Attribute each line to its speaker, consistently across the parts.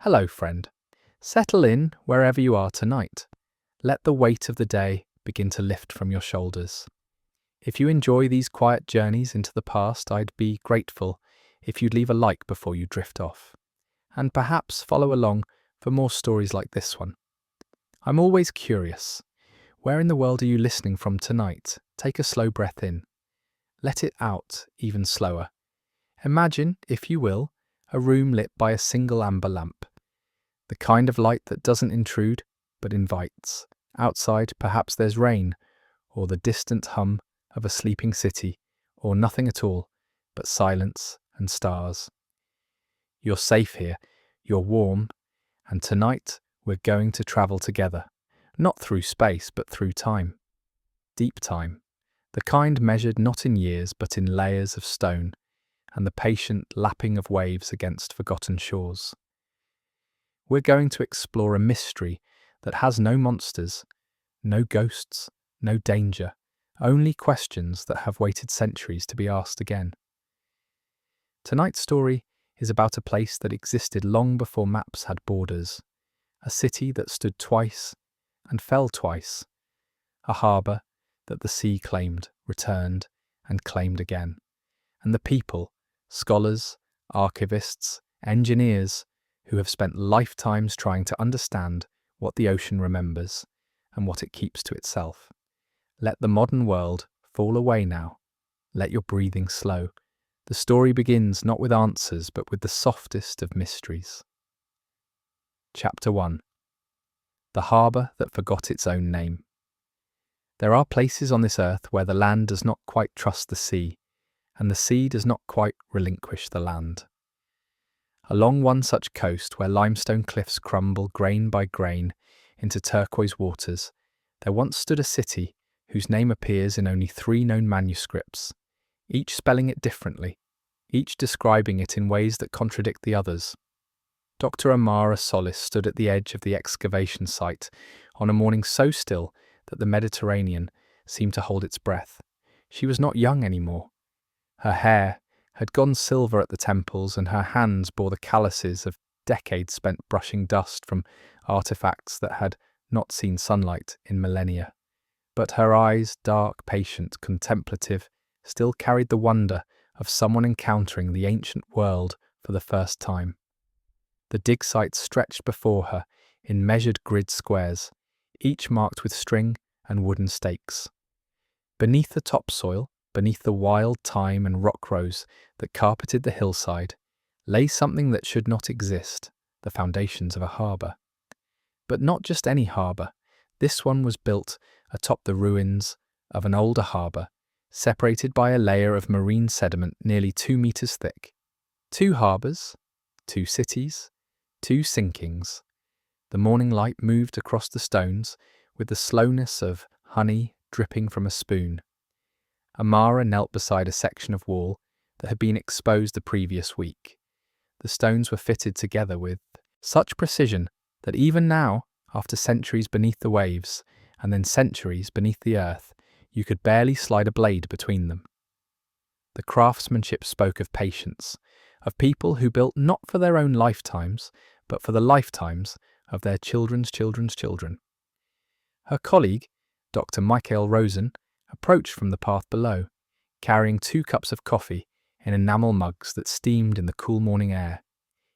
Speaker 1: Hello, friend. Settle in wherever you are tonight. Let the weight of the day begin to lift from your shoulders. If you enjoy these quiet journeys into the past, I'd be grateful if you'd leave a like before you drift off. And perhaps follow along for more stories like this one. I'm always curious. Where in the world are you listening from tonight? Take a slow breath in. Let it out even slower. Imagine, if you will, a room lit by a single amber lamp. The kind of light that doesn't intrude, but invites. Outside, perhaps there's rain, or the distant hum of a sleeping city, or nothing at all, but silence and stars. You're safe here, you're warm, and tonight we're going to travel together, not through space, but through time. Deep time, the kind measured not in years, but in layers of stone, and the patient lapping of waves against forgotten shores. We're going to explore a mystery that has no monsters, no ghosts, no danger, only questions that have waited centuries to be asked again. Tonight's story is about a place that existed long before maps had borders, a city that stood twice and fell twice, a harbour that the sea claimed, returned, and claimed again, and the people, scholars, archivists, engineers, who have spent lifetimes trying to understand what the ocean remembers and what it keeps to itself. Let the modern world fall away now. Let your breathing slow. The story begins not with answers, but with the softest of mysteries. Chapter 1. The Harbour That Forgot Its Own Name. There are places on this earth where the land does not quite trust the sea, and the sea does not quite relinquish the land. Along one such coast, where limestone cliffs crumble grain by grain into turquoise waters, there once stood a city whose name appears in only 3 known manuscripts, each spelling it differently, each describing it in ways that contradict the others. Dr. Amara Solis stood at the edge of the excavation site on a morning so still that the Mediterranean seemed to hold its breath. She was not young anymore. Her hair had gone silver at the temples, and her hands bore the calluses of decades spent brushing dust from artifacts that had not seen sunlight in millennia. But her eyes, dark, patient, contemplative, still carried the wonder of someone encountering the ancient world for the first time. The dig site stretched before her in measured grid squares, each marked with string and wooden stakes. Beneath the topsoil, beneath the wild thyme and rock rose that carpeted the hillside, lay something that should not exist, the foundations of a harbour. But not just any harbour. This one was built atop the ruins of an older harbour, separated by a layer of marine sediment nearly 2 meters thick. 2 harbours, 2 cities, 2 sinkings. The morning light moved across the stones with the slowness of honey dripping from a spoon. Amara knelt beside a section of wall that had been exposed the previous week. The stones were fitted together with such precision that even now, after centuries beneath the waves, and then centuries beneath the earth, you could barely slide a blade between them. The craftsmanship spoke of patience, of people who built not for their own lifetimes, but for the lifetimes of their children's children's children. Her colleague, Dr. Michael Rosen, approached from the path below, carrying 2 cups of coffee in enamel mugs that steamed in the cool morning air.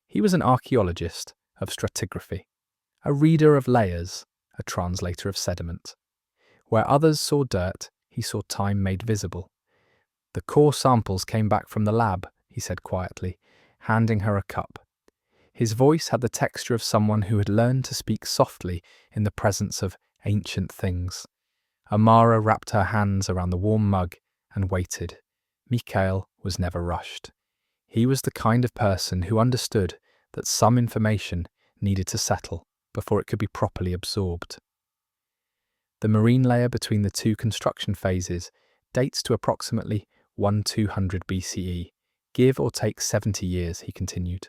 Speaker 1: He was an archaeologist of stratigraphy, a reader of layers, a translator of sediment. Where others saw dirt, he saw time made visible. The core samples came back from the lab, he said quietly, handing her a cup. His voice had the texture of someone who had learned to speak softly in the presence of ancient things. Amara wrapped her hands around the warm mug and waited. Mikhail was never rushed. He was the kind of person who understood that some information needed to settle before it could be properly absorbed. The marine layer between the 2 construction phases dates to approximately 1200 BCE, give or take 70 years, he continued,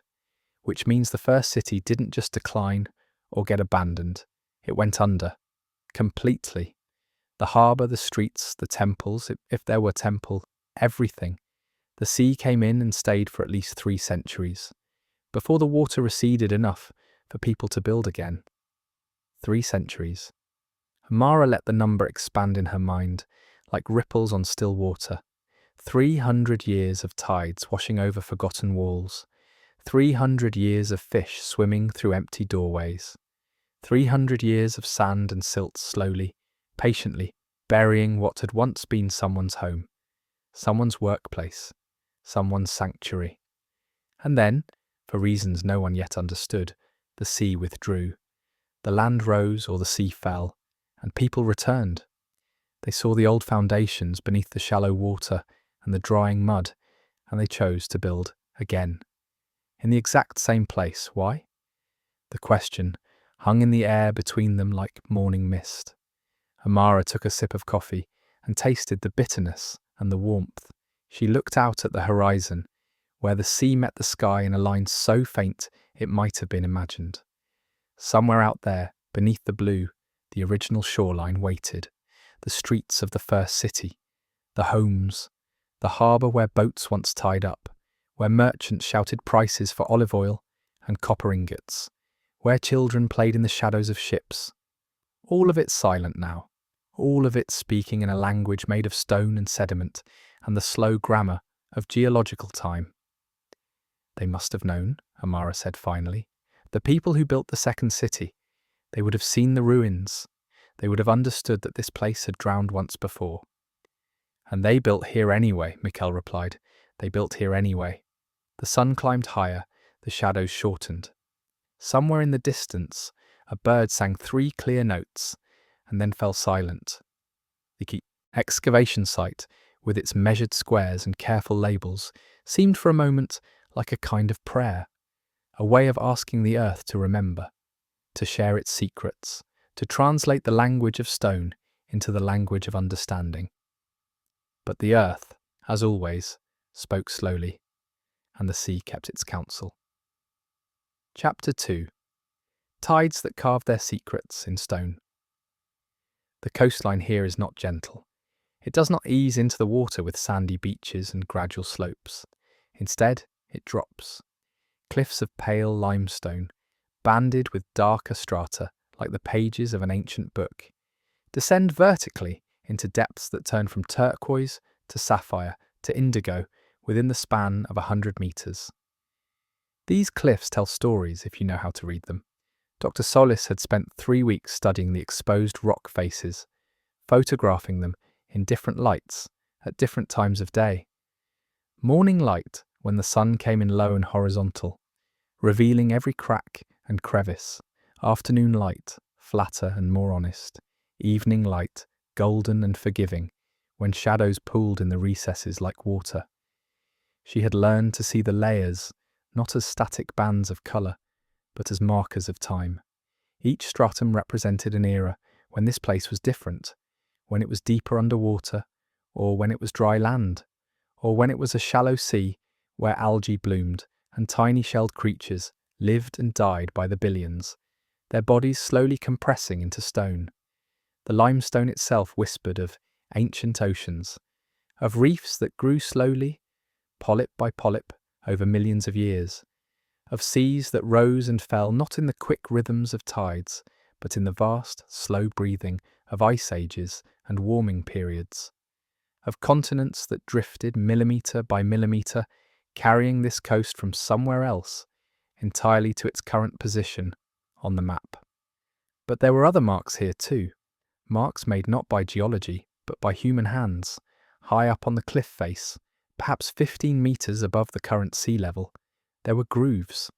Speaker 1: which means the first city didn't just decline or get abandoned, it went under, completely. The harbour, the streets, the temples, if there were temple, everything. The sea came in and stayed for at least 3 centuries. Before the water receded enough for people to build again. 3 centuries. Amara let the number expand in her mind, like ripples on still water. 300 years of tides washing over forgotten walls. 300 years of fish swimming through empty doorways. 300 years of sand and silt slowly, patiently, burying what had once been someone's home, someone's workplace, someone's sanctuary. And then, for reasons no one yet understood, the sea withdrew. The land rose or the sea fell, and people returned. They saw the old foundations beneath the shallow water and the drying mud, and they chose to build again. In the exact same place. Why? The question hung in the air between them like morning mist. Amara took a sip of coffee and tasted the bitterness and the warmth. She looked out at the horizon, where the sea met the sky in a line so faint it might have been imagined. Somewhere out there, beneath the blue, the original shoreline waited. The streets of the first city, the homes, the harbour where boats once tied up, where merchants shouted prices for olive oil and copper ingots, where children played in the shadows of ships. All of it silent now, all of it speaking in a language made of stone and sediment and the slow grammar of geological time. They must have known, Amara said finally. The people who built the second city, they would have seen the ruins. They would have understood that this place had drowned once before. And they built here anyway, Mikkel replied. They built here anyway. The sun climbed higher, the shadows shortened. Somewhere in the distance, a bird sang 3 clear notes, and then fell silent. The excavation site, with its measured squares and careful labels, seemed for a moment like a kind of prayer, a way of asking the earth to remember, to share its secrets, to translate the language of stone into the language of understanding. But the earth, as always, spoke slowly, and the sea kept its counsel. Chapter 2. Tides that carved their secrets in stone. The coastline here is not gentle. It does not ease into the water with sandy beaches and gradual slopes. Instead, it drops. Cliffs of pale limestone, banded with darker strata like the pages of an ancient book, descend vertically into depths that turn from turquoise to sapphire to indigo within the span of 100 meters. These cliffs tell stories if you know how to read them. Dr. Solis had spent 3 weeks studying the exposed rock faces, photographing them in different lights at different times of day. Morning light, when the sun came in low and horizontal, revealing every crack and crevice. Afternoon light, flatter and more honest. Evening light, golden and forgiving, when shadows pooled in the recesses like water. She had learned to see the layers, not as static bands of colour, but as markers of time. Each stratum represented an era when this place was different, when it was deeper underwater, or when it was dry land, or when it was a shallow sea where algae bloomed and tiny shelled creatures lived and died by the billions, their bodies slowly compressing into stone. The limestone itself whispered of ancient oceans, of reefs that grew slowly, polyp by polyp, over millions of years, of seas that rose and fell not in the quick rhythms of tides, but in the vast, slow breathing of ice ages and warming periods, of continents that drifted millimetre by millimetre, carrying this coast from somewhere else entirely to its current position on the map. But there were other marks here too, marks made not by geology, but by human hands, high up on the cliff face, perhaps 15 metres above the current sea level. There were grooves.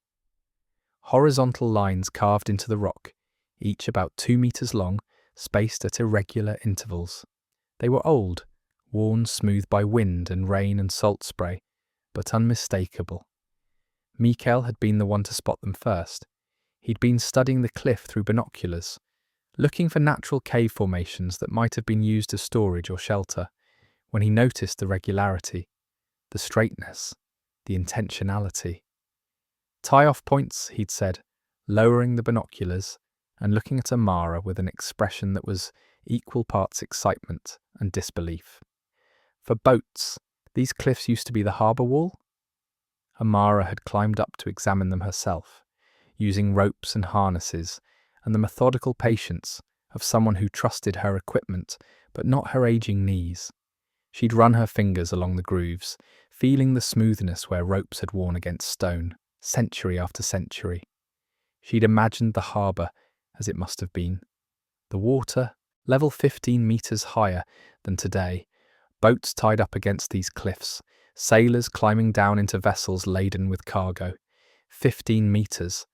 Speaker 1: Horizontal lines carved into the rock, each about 2 metres long, spaced at irregular intervals. They were old, worn smooth by wind and rain and salt spray, but unmistakable. Mikkel had been the one to spot them first. He'd been studying the cliff through binoculars, looking for natural cave formations that might have been used as storage or shelter, when he noticed the regularity, the straightness, the intentionality. Tie-off points, he'd said, lowering the binoculars and looking at Amara with an expression that was equal parts excitement and disbelief. For boats, these cliffs used to be the harbour wall? Amara had climbed up to examine them herself. using ropes and harnesses, and the methodical patience of someone who trusted her equipment but not her aging knees. She'd run her fingers along the grooves, feeling the smoothness where ropes had worn against stone, century after century. She'd imagined the harbour as it must have been. The water, level 15 metres higher than today, boats tied up against these cliffs, sailors climbing down into vessels laden with cargo. 15 metres.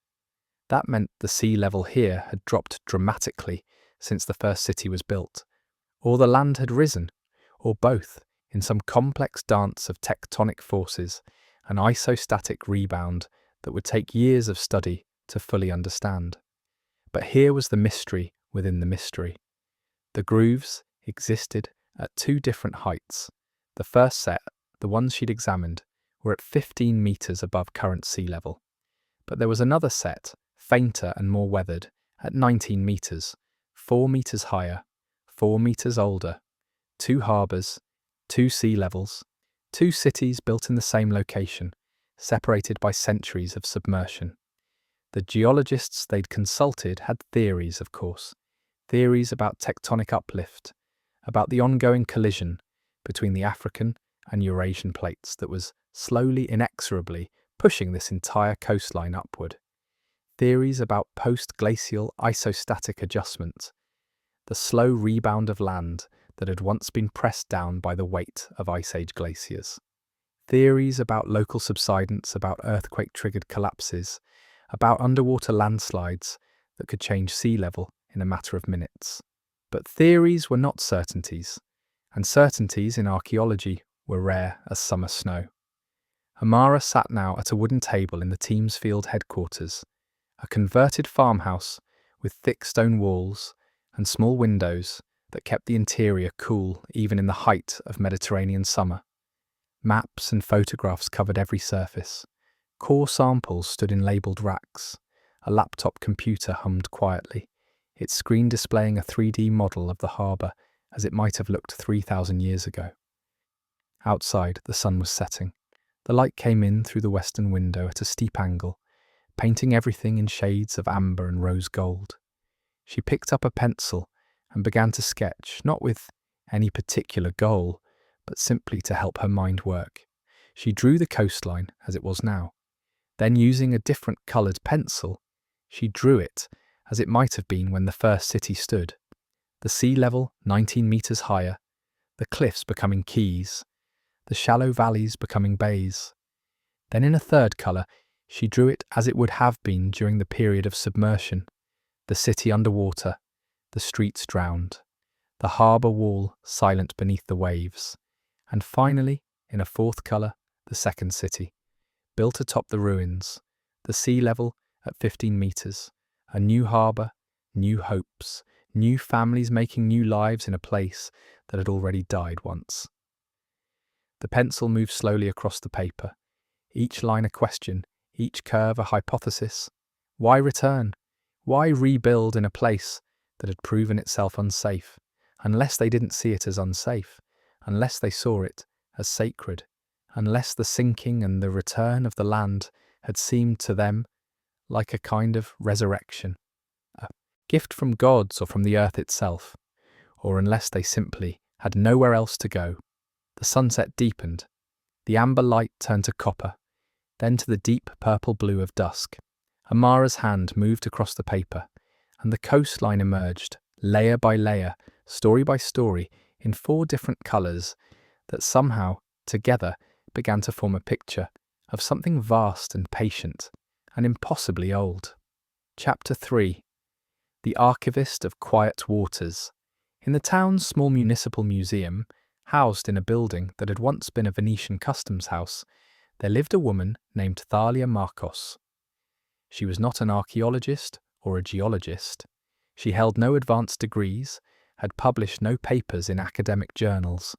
Speaker 1: That meant the sea level here had dropped dramatically since the first city was built. Or the land had risen, or both, in some complex dance of tectonic forces, an isostatic rebound that would take years of study to fully understand. But here was the mystery within the mystery. The grooves existed at two different heights. The first set, the ones she'd examined, were at 15 metres above current sea level. But there was another set, fainter and more weathered, at 19 metres, 4 metres higher, 4 metres older, two harbours, two sea levels, two cities built in the same location, separated by centuries of submersion. The geologists they'd consulted had theories, of course, theories about tectonic uplift, about the ongoing collision between the African and Eurasian plates that was slowly, inexorably pushing this entire coastline upward. Theories about post-glacial isostatic adjustment, the slow rebound of land that had once been pressed down by the weight of Ice Age glaciers. Theories about local subsidence, about earthquake-triggered collapses, about underwater landslides that could change sea level in a matter of minutes. But theories were not certainties, and certainties in archaeology were rare as summer snow. Amara sat now at a wooden table in the team's field headquarters, a converted farmhouse with thick stone walls and small windows that kept the interior cool even in the height of Mediterranean summer. Maps and photographs covered every surface. Core samples stood in labelled racks. A laptop computer hummed quietly, its screen displaying a 3D model of the harbour as it might have looked 3,000 years ago. Outside, the sun was setting. The light came in through the western window at a steep angle, painting everything in shades of amber and rose gold. She picked up a pencil and began to sketch, not with any particular goal, but simply to help her mind work. She drew the coastline as it was now. Then, using a different coloured pencil, she drew it as it might have been when the first city stood. The sea level 19 metres higher, the cliffs becoming keys, the shallow valleys becoming bays. Then in a third colour, she drew it as it would have been during the period of submersion, the city underwater, the streets drowned, the harbour wall silent beneath the waves, and finally, in a fourth colour, the second city, built atop the ruins, the sea level at 15 metres, a new harbour, new hopes, new families making new lives in a place that had already died once. The pencil moved slowly across the paper, each line a question, each curve a hypothesis. Why return? Why rebuild in a place that had proven itself unsafe, unless they didn't see it as unsafe, unless they saw it as sacred, unless the sinking and the return of the land had seemed to them like a kind of resurrection, a gift from gods or from the earth itself, or unless they simply had nowhere else to go. The sunset deepened. The amber light turned to copper, then to the deep purple blue of dusk. Amara's hand moved across the paper, and the coastline emerged, layer by layer, story by story, in 4 different colours that somehow, together, began to form a picture of something vast and patient, and impossibly old. Chapter 3. The Archivist of Quiet Waters. In the town's small municipal museum, housed in a building that had once been a Venetian customs house, there lived a woman named Thalia Marcos. She was not an archaeologist or a geologist. She held no advanced degrees, had published no papers in academic journals,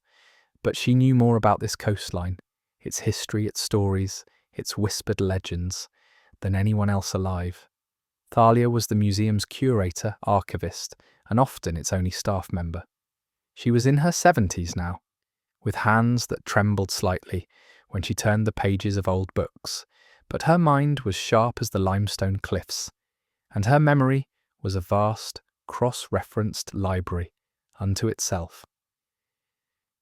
Speaker 1: but she knew more about this coastline, its history, its stories, its whispered legends, than anyone else alive. Thalia was the museum's curator, archivist, and often its only staff member. She was in her 70s now, with hands that trembled slightly when she turned the pages of old books, But her mind was sharp as the limestone cliffs, and her memory was a vast, cross-referenced library unto itself.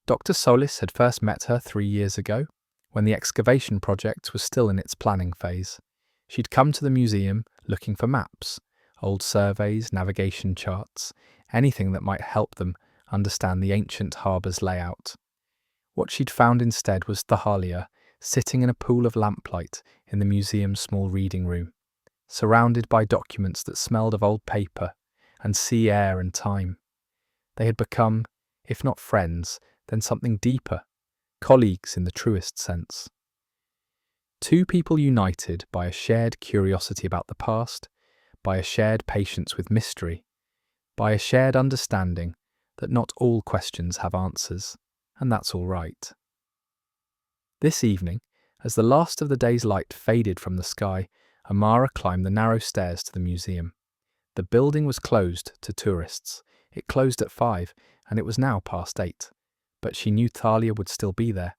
Speaker 1: Dr. Solis had first met her 3 years ago, when the excavation project was still in its planning phase. She'd come to the museum looking for maps, old surveys, navigation charts, anything that might help them understand the ancient harbour's layout. What she'd found instead was Thalia sitting in a pool of lamplight in the museum's small reading room, surrounded by documents that smelled of old paper and sea air and time. They had become, if not friends, then something deeper, colleagues in the truest sense. Two people united by a shared curiosity about the past, by a shared patience with mystery, by a shared understanding that not all questions have answers, and that's all right. This evening, as the last of the day's light faded from the sky, Amara climbed the narrow stairs to the museum. The building was closed to tourists. It closed at 5, and it was now past 8. But she knew Thalia would still be there.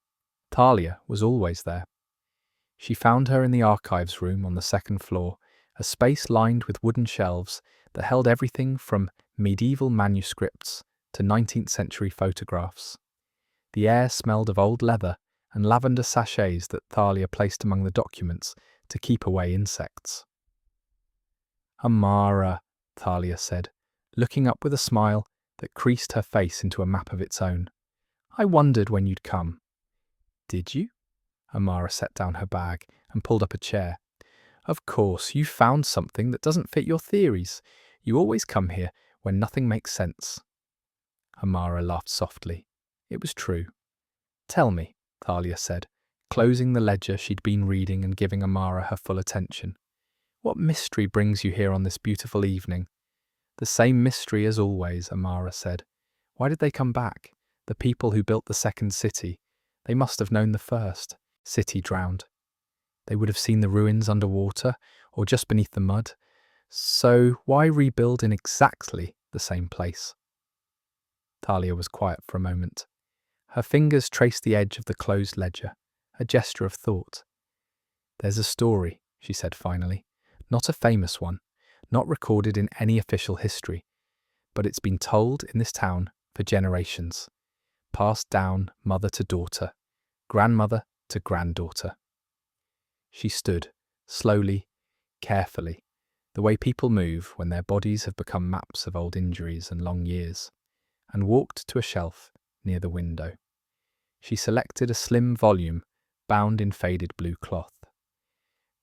Speaker 1: Thalia was always there. She found her in the archives room on the second floor, a space lined with wooden shelves that held everything from medieval manuscripts to 19th century photographs. The air smelled of old leather and lavender sachets that Thalia placed among the documents to keep away insects. "Amara," Thalia said, looking up with a smile that creased her face into a map of its own. "I wondered when you'd come." "Did you?" Amara set down her bag and pulled up a chair. "Of course, you found something that doesn't fit your theories. You always come here when nothing makes sense." Amara laughed softly. It was true. "Tell me," Thalia said, closing the ledger she'd been reading and giving Amara her full attention. "What mystery brings you here on this beautiful evening?" "The same mystery as always," Amara said. "Why did they come back? The people who built the second city. They must have known the first city drowned. They would have seen the ruins underwater or just beneath the mud. So why rebuild in exactly the same place?" Thalia was quiet for a moment. Her fingers traced the edge of the closed ledger, a gesture of thought. "There's a story," she said finally. "Not a famous one, not recorded in any official history, but it's been told in this town for generations, passed down mother to daughter, grandmother to granddaughter." She stood, slowly, carefully, the way people move when their bodies have become maps of old injuries and long years, and walked to a shelf near the window. She selected a slim volume bound in faded blue cloth.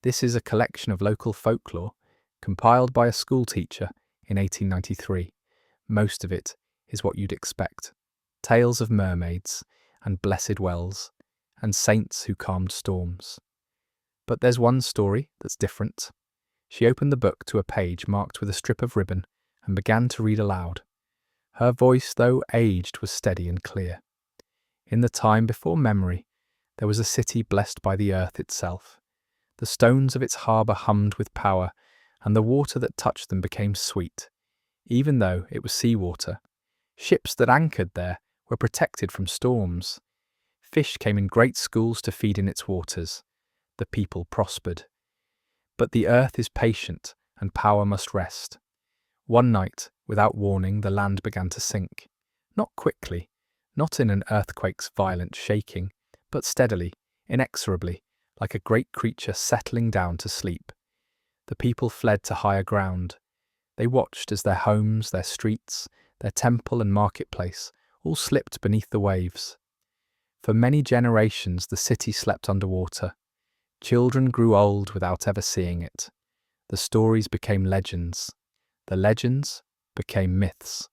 Speaker 1: "This is a collection of local folklore compiled by a schoolteacher in 1893. Most of it is what you'd expect. Tales of mermaids and blessed wells and saints who calmed storms. But there's one story that's different." She opened the book to a page marked with a strip of ribbon and began to read aloud. Her voice, though aged, was steady and clear. "In the time before memory, there was a city blessed by the earth itself. The stones of its harbour hummed with power, and the water that touched them became sweet, even though it was seawater. Ships that anchored there were protected from storms. Fish came in great schools to feed in its waters. The people prospered. But the earth is patient, and power must rest. One night, without warning, the land began to sink. Not quickly, not in an earthquake's violent shaking, but steadily, inexorably, like a great creature settling down to sleep. The people fled to higher ground. They watched as their homes, their streets, their temple and marketplace all slipped beneath the waves. For many generations the city slept underwater. Children grew old without ever seeing it. The stories became legends. The legends became myths.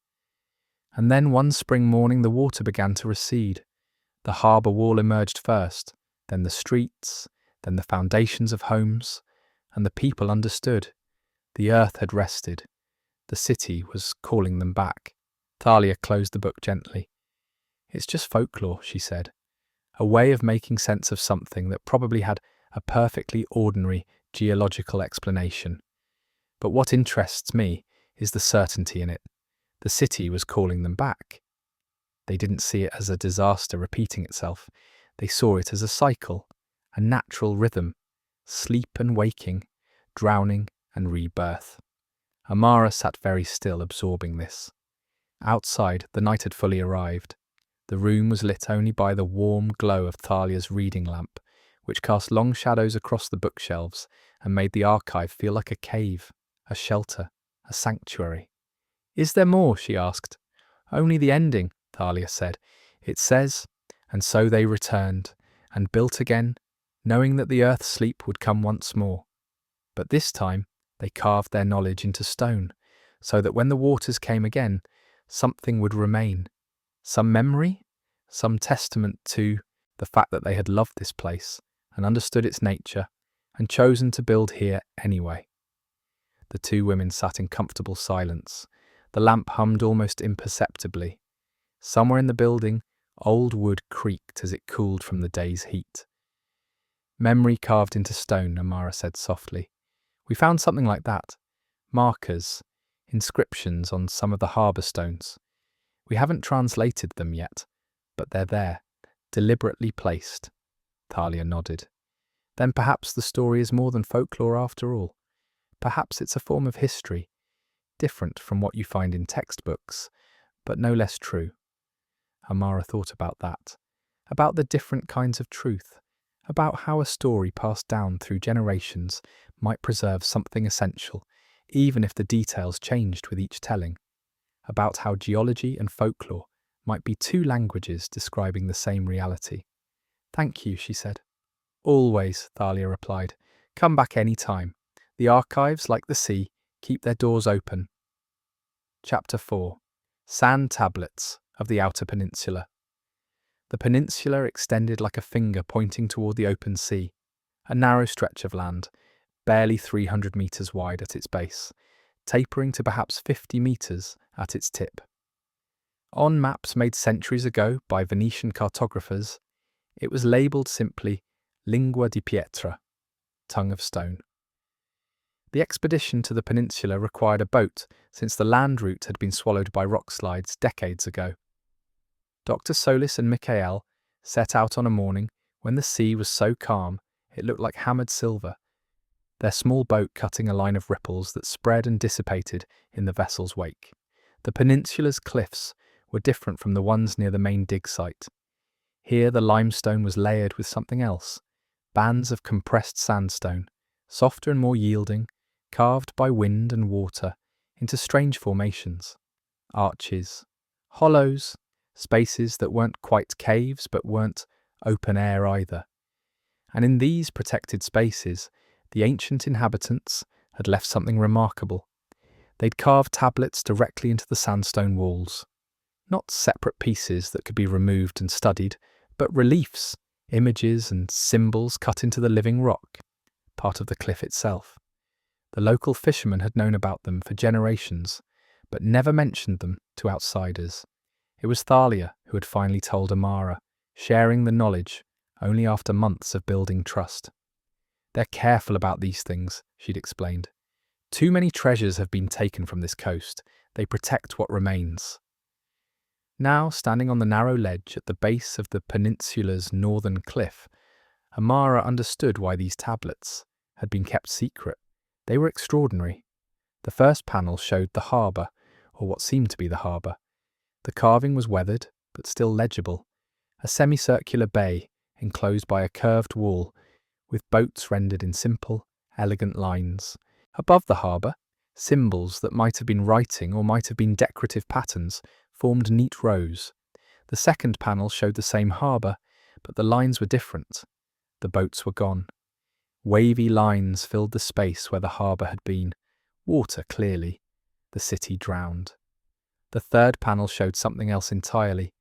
Speaker 1: And then one spring morning the water began to recede. The harbour wall emerged first, then the streets, then the foundations of homes, and the people understood. The earth had rested. The city was calling them back." Thalia closed the book gently. "It's just folklore," she said. "A way of making sense of something that probably had a perfectly ordinary geological explanation. But what interests me is the certainty in it. The city was calling them back. They didn't see it as a disaster repeating itself. They saw it as a cycle, a natural rhythm, sleep and waking, drowning and rebirth. Amara sat very still, absorbing this. Outside, the night had fully arrived. The room was lit only by the warm glow of Thalia's reading lamp, which cast long shadows across the bookshelves and made the archive feel like a cave, a shelter, a sanctuary. "Is there more?" she asked. "Only the ending," Thalia said. "It says, 'And so they returned, and built again, knowing that the earth's sleep would come once more. But this time they carved their knowledge into stone, so that when the waters came again, something would remain. Some memory, some testament to the fact that they had loved this place and understood its nature and chosen to build here anyway." The two women sat in comfortable silence. The lamp hummed almost imperceptibly. Somewhere in the building, old wood creaked as it cooled from the day's heat. "Memory carved into stone," Amara said softly. "We found something like that. Markers, inscriptions on some of the harbour stones. We haven't translated them yet, but they're there, deliberately placed." Thalia nodded. "Then perhaps the story is more than folklore after all. Perhaps it's a form of history, different from what you find in textbooks, but no less true." Amara thought about that, about the different kinds of truth, about how a story passed down through generations might preserve something essential, even if the details changed with each telling, about how geology and folklore might be two languages describing the same reality. "Thank you," she said. "Always," Thalia replied. "Come back any time. The archives, like the sea, keep their doors open." Chapter 4. Sand Tablets of the Outer Peninsula. The peninsula extended like a finger pointing toward the open sea, a narrow stretch of land, barely 300 metres wide at its base, tapering to perhaps 50 metres at its tip. On maps made centuries ago by Venetian cartographers, it was labelled simply Lingua di Pietra, tongue of stone. The expedition to the peninsula required a boat since the land route had been swallowed by rock slides decades ago. Dr. Solis and Michael set out on a morning when the sea was so calm it looked like hammered silver, their small boat cutting a line of ripples that spread and dissipated in the vessel's wake. The peninsula's cliffs were different from the ones near the main dig site. Here the limestone was layered with something else, bands of compressed sandstone, softer and more yielding, carved by wind and water into strange formations, arches, hollows, spaces that weren't quite caves but weren't open air either. And in these protected spaces, the ancient inhabitants had left something remarkable. They'd carved tablets directly into the sandstone walls. Not separate pieces that could be removed and studied, but reliefs, images and symbols cut into the living rock, part of the cliff itself. The local fishermen had known about them for generations, but never mentioned them to outsiders. It was Thalia who had finally told Amara, sharing the knowledge only after months of building trust. "They're careful about these things," she'd explained. "Too many treasures have been taken from this coast. They protect what remains." Now, standing on the narrow ledge at the base of the peninsula's northern cliff, Amara understood why these tablets had been kept secret. They were extraordinary. The first panel showed the harbour, or what seemed to be the harbour. The carving was weathered, but still legible. A semicircular bay, enclosed by a curved wall, with boats rendered in simple, elegant lines. Above the harbour, symbols that might have been writing or might have been decorative patterns formed neat rows. The second panel showed the same harbour, but the lines were different. The boats were gone. Wavy lines filled the space where the harbour had been. Water, clearly. The city drowned. The third panel showed something else entirely.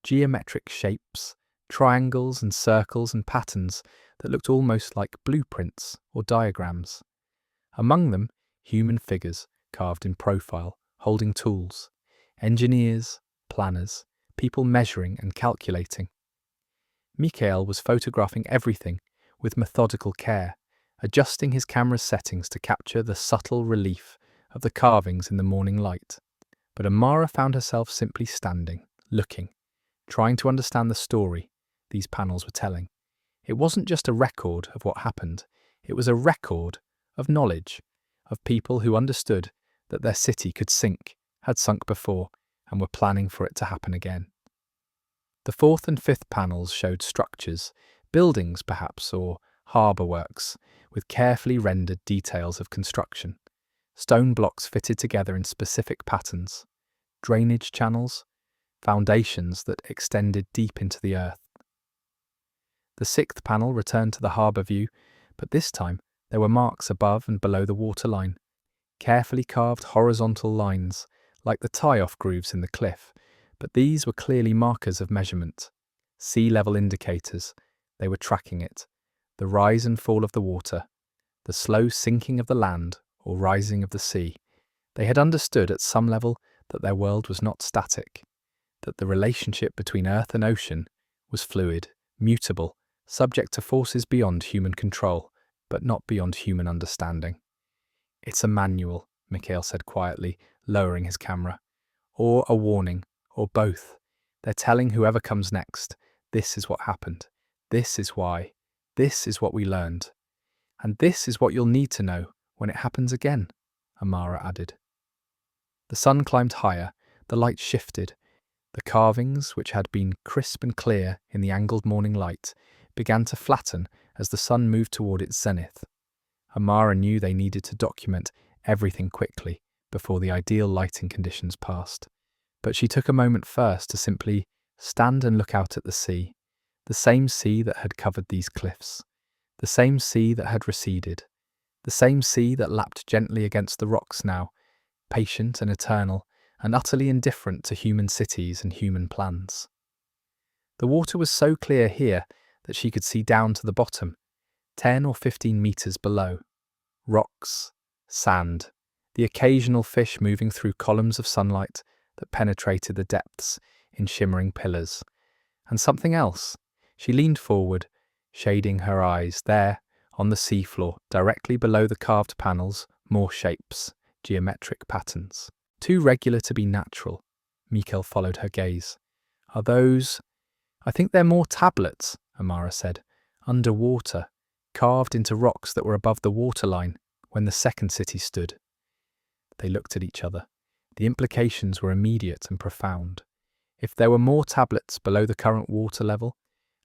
Speaker 1: Geometric shapes, triangles and circles and patterns that looked almost like blueprints or diagrams. Among them, human figures carved in profile, holding tools. Engineers, planners, people measuring and calculating. Michael was photographing everything with methodical care, adjusting his camera's settings to capture the subtle relief of the carvings in the morning light. But Amara found herself simply standing, looking, trying to understand the story these panels were telling. It wasn't just a record of what happened, It was a record of knowledge, of people who understood that their city could sink, had sunk before, and were planning for it to happen again. The fourth and fifth panels showed structures, buildings perhaps, or harbour works, with carefully rendered details of construction. Stone blocks fitted together in specific patterns, drainage channels, foundations that extended deep into the earth. The sixth panel returned to the harbour view, but this time there were marks above and below the waterline, carefully carved horizontal lines, like the tie-off grooves in the cliff, but these were clearly markers of measurement, sea level indicators. They were tracking it, the rise and fall of the water, the slow sinking of the land or rising of the sea. They had understood at some level that their world was not static, that the relationship between earth and ocean was fluid, mutable, subject to forces beyond human control, but not beyond human understanding. "It's a manual," Mikhail said quietly, lowering his camera. "Or a warning, or both. They're telling whoever comes next, this is what happened, this is why, this is what we learned. And this is what you'll need to know when it happens again," Amara added. The sun climbed higher, the light shifted. The carvings, which had been crisp and clear in the angled morning light, began to flatten as the sun moved toward its zenith. Amara knew they needed to document everything quickly before the ideal lighting conditions passed. But she took a moment first to simply stand and look out at the sea, the same sea that had covered these cliffs, the same sea that had receded, the same sea that lapped gently against the rocks now, patient and eternal, and utterly indifferent to human cities and human plans. The water was so clear here that she could see down to the bottom, 10 or 15 meters below. Rocks, sand, the occasional fish moving through columns of sunlight that penetrated the depths in shimmering pillars. And something else. She leaned forward, shading her eyes. There, on the seafloor, directly below the carved panels, more shapes, geometric patterns. Too regular to be natural. Mikhail followed her gaze. "Are those—" "I think they're more tablets," Amara said, "underwater, carved into rocks that were above the waterline when the second city stood." They looked at each other. The implications were immediate and profound. If there were more tablets below the current water level,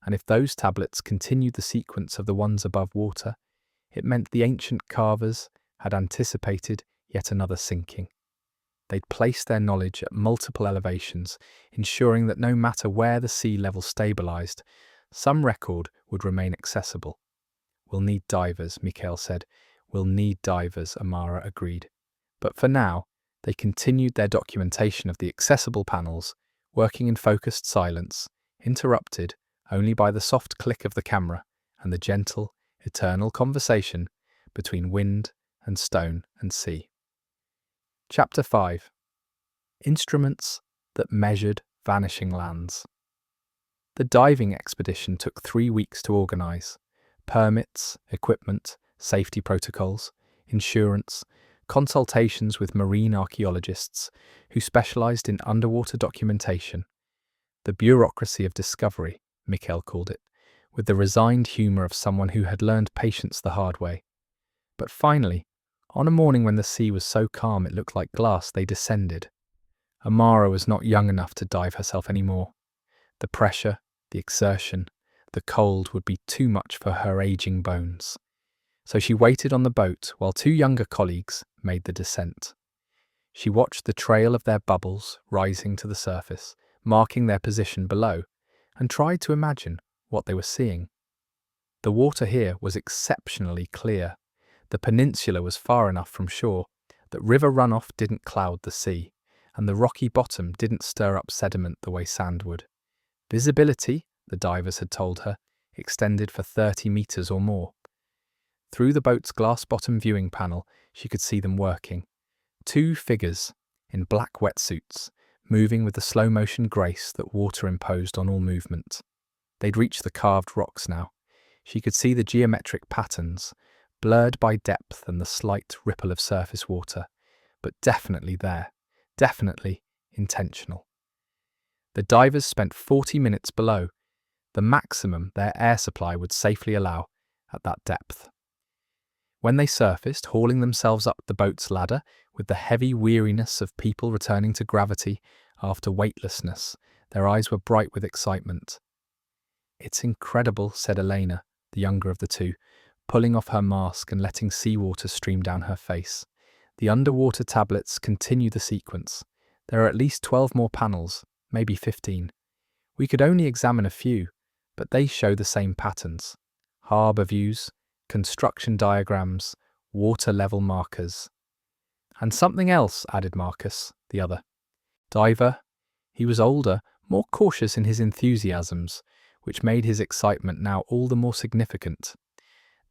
Speaker 1: and if those tablets continued the sequence of the ones above water, it meant the ancient carvers had anticipated yet another sinking. They'd placed their knowledge at multiple elevations, ensuring that no matter where the sea level stabilized, some record would remain accessible. "We'll need divers," Mikhail said. "We'll need divers," Amara agreed. But for now, they continued their documentation of the accessible panels, working in focused silence, interrupted only by the soft click of the camera and the gentle, eternal conversation between wind and stone and sea. Chapter 5. Instruments that measured vanishing lands. The diving expedition took 3 weeks to organise. Permits, equipment, safety protocols, insurance, consultations with marine archaeologists who specialised in underwater documentation. The bureaucracy of discovery, Mikhail called it, with the resigned humour of someone who had learned patience the hard way. But finally, on a morning when the sea was so calm it looked like glass, they descended. Amara was not young enough to dive herself anymore. The pressure, the exertion, the cold would be too much for her aging bones. So she waited on the boat while 2 younger colleagues made the descent. She watched the trail of their bubbles rising to the surface, marking their position below, and tried to imagine what they were seeing. The water here was exceptionally clear. The peninsula was far enough from shore that river runoff didn't cloud the sea, and the rocky bottom didn't stir up sediment the way sand would. Visibility, the divers had told her, extended for 30 meters or more. Through the boat's glass-bottom viewing panel, she could see them working. 2 figures, in black wetsuits, moving with the slow-motion grace that water imposed on all movement. They'd reached the carved rocks now. She could see the geometric patterns, blurred by depth and the slight ripple of surface water, but definitely there, definitely intentional. The divers spent 40 minutes below, the maximum their air supply would safely allow at that depth. When they surfaced, hauling themselves up the boat's ladder with the heavy weariness of people returning to gravity after weightlessness, their eyes were bright with excitement. "It's incredible," said Elena, the younger of the two, pulling off her mask and letting seawater stream down her face. The underwater tablets continue the sequence. There are at least 12 more panels, maybe 15. We could only examine a few, but they show the same patterns. Harbour views, construction diagrams, water level markers. "And something else," added Marcus, the other. Diver. He was older, more cautious in his enthusiasms, which made his excitement now all the more significant.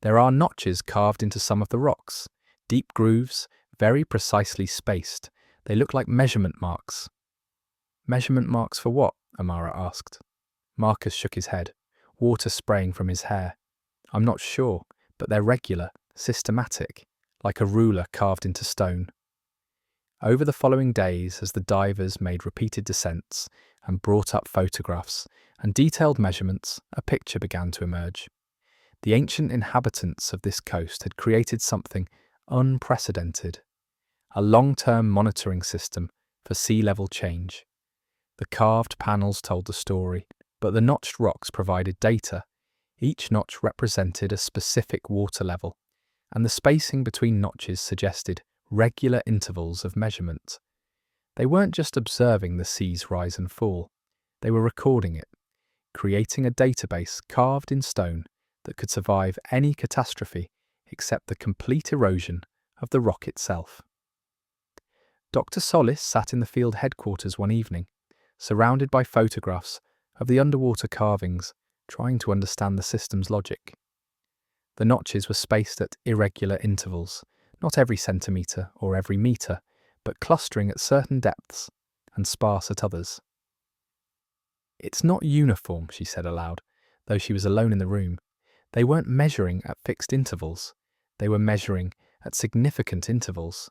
Speaker 1: "There are notches carved into some of the rocks, deep grooves, very precisely spaced. They look like measurement marks." "Measurement marks for what?" Amara asked. Marcus shook his head, water spraying from his hair. "I'm not sure, but they're regular, systematic, like a ruler carved into stone." Over the following days, as the divers made repeated descents and brought up photographs and detailed measurements, a picture began to emerge. The ancient inhabitants of this coast had created something unprecedented, a long-term monitoring system for sea level change. The carved panels told the story, but the notched rocks provided data. Each notch represented a specific water level, and the spacing between notches suggested regular intervals of measurement. They weren't just observing the sea's rise and fall, they were recording it, creating a database carved in stone that could survive any catastrophe except the complete erosion of the rock itself. Dr. Solis sat in the field headquarters one evening, surrounded by photographs of the underwater carvings, trying to understand the system's logic. The notches were spaced at irregular intervals, not every centimetre or every metre, but clustering at certain depths and sparse at others. "It's not uniform," she said aloud, though she was alone in the room. They weren't measuring at fixed intervals. They were measuring at significant intervals.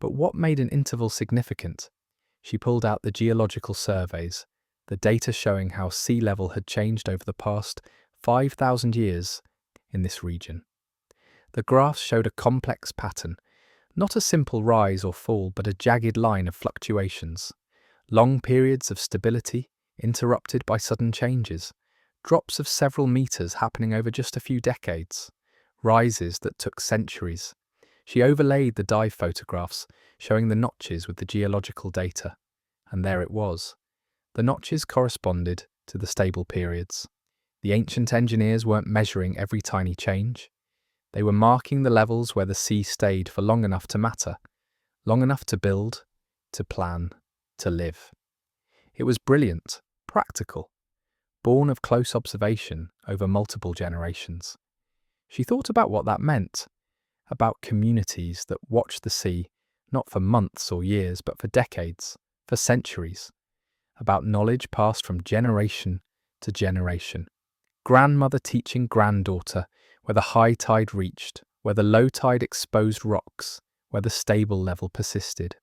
Speaker 1: But what made an interval significant? She pulled out the geological surveys, the data showing how sea level had changed over the past 5,000 years in this region. The graphs showed a complex pattern, not a simple rise or fall, but a jagged line of fluctuations. Long periods of stability, interrupted by sudden changes. Drops of several meters happening over just a few decades. Rises that took centuries. She overlaid the dive photographs, showing the notches with the geological data. And there it was. The notches corresponded to the stable periods. The ancient engineers weren't measuring every tiny change. They were marking the levels where the sea stayed for long enough to matter, long enough to build, to plan, to live. It was brilliant, practical, born of close observation over multiple generations. She thought about what that meant, about communities that watched the sea, not for months or years, but for decades, for centuries, about knowledge passed from generation to generation. Grandmother teaching granddaughter where the high tide reached, where the low tide exposed rocks, where the stable level persisted.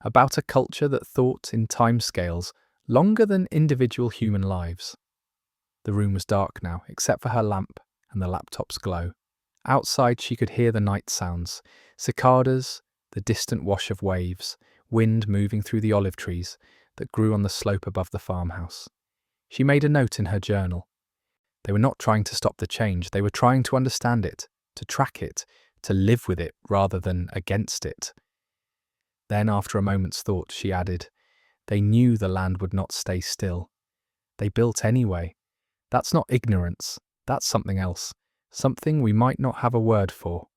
Speaker 1: About a culture that thought in timescales longer than individual human lives. The room was dark now, except for her lamp and the laptop's glow. Outside she could hear the night sounds, cicadas, the distant wash of waves, wind moving through the olive trees that grew on the slope above the farmhouse. She made a note in her journal. They were not trying to stop the change, they were trying to understand it, to track it, to live with it rather than against it. Then, after a moment's thought, she added, "They knew the land would not stay still. They built anyway. That's not ignorance, that's something else, something we might not have a word for."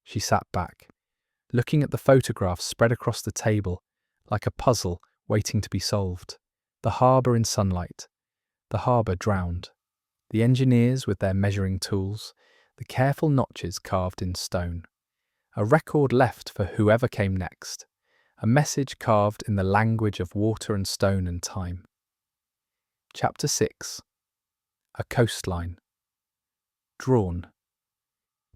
Speaker 1: She sat back, looking at the photographs spread across the table, like a puzzle waiting to be solved. The harbour in sunlight, the harbour drowned. The engineers with their measuring tools, the careful notches carved in stone. A record left for whoever came next, a message carved in the language of water and stone and time. Chapter 6. A coastline. Drawn.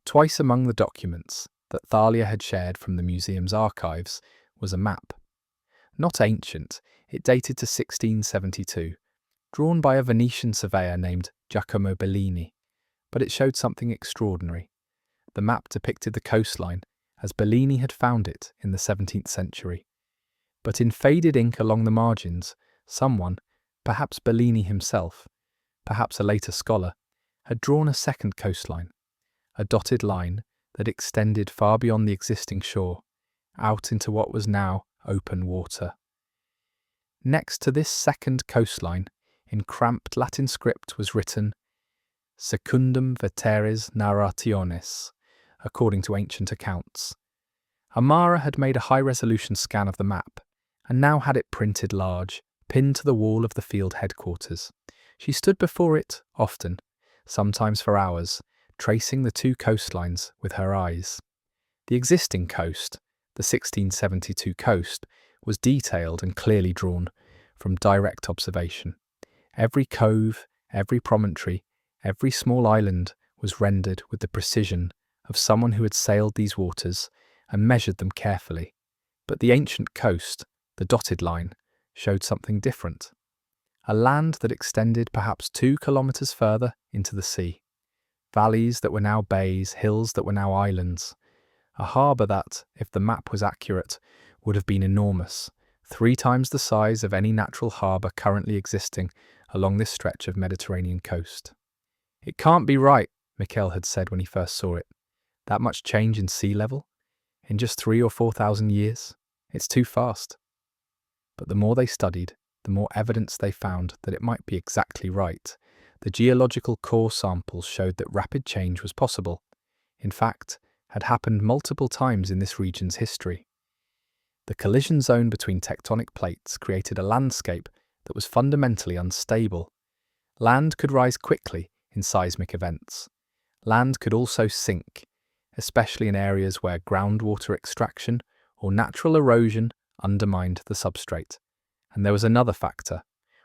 Speaker 1: Twice among the documents that Thalia had shared from the museum's archives was a map. Not ancient, it dated to 1672, drawn by a Venetian surveyor named Giacomo Bellini, but it showed something extraordinary. The map depicted the coastline as Bellini had found it in the 17th century. But in faded ink along the margins, someone, perhaps Bellini himself, perhaps a later scholar, had drawn a second coastline, a dotted line that extended far beyond the existing shore, out into what was now open water. Next to this second coastline, in cramped Latin script was written Secundum veteris narrationis, according to ancient accounts. Amara had made a high-resolution scan of the map, and now had it printed large, pinned to the wall of the field headquarters. She stood before it, often, sometimes for hours, tracing the two coastlines with her eyes. The existing coast, the 1672 coast, was detailed and clearly drawn from direct observation. Every cove, every promontory, every small island was rendered with the precision of someone who had sailed these waters and measured them carefully. But the ancient coast, the dotted line, showed something different. A land that extended perhaps 2 kilometers further into the sea. Valleys that were now bays, hills that were now islands. A harbour that, if the map was accurate, would have been enormous, 3 times the size of any natural harbour currently existing along this stretch of Mediterranean coast. "It can't be right," Mikhail had said when he first saw it. "That much change in sea level? In just 3,000 or 4,000 years? It's too fast." But the more they studied, the more evidence they found that it might be exactly right. The geological core samples showed that rapid change was possible. In fact, had happened multiple times in this region's history. The collision zone between tectonic plates created a landscape that was fundamentally unstable. Land could rise quickly in seismic events. Land could also sink, especially in areas where groundwater extraction or natural erosion undermined the substrate. And there was another factor,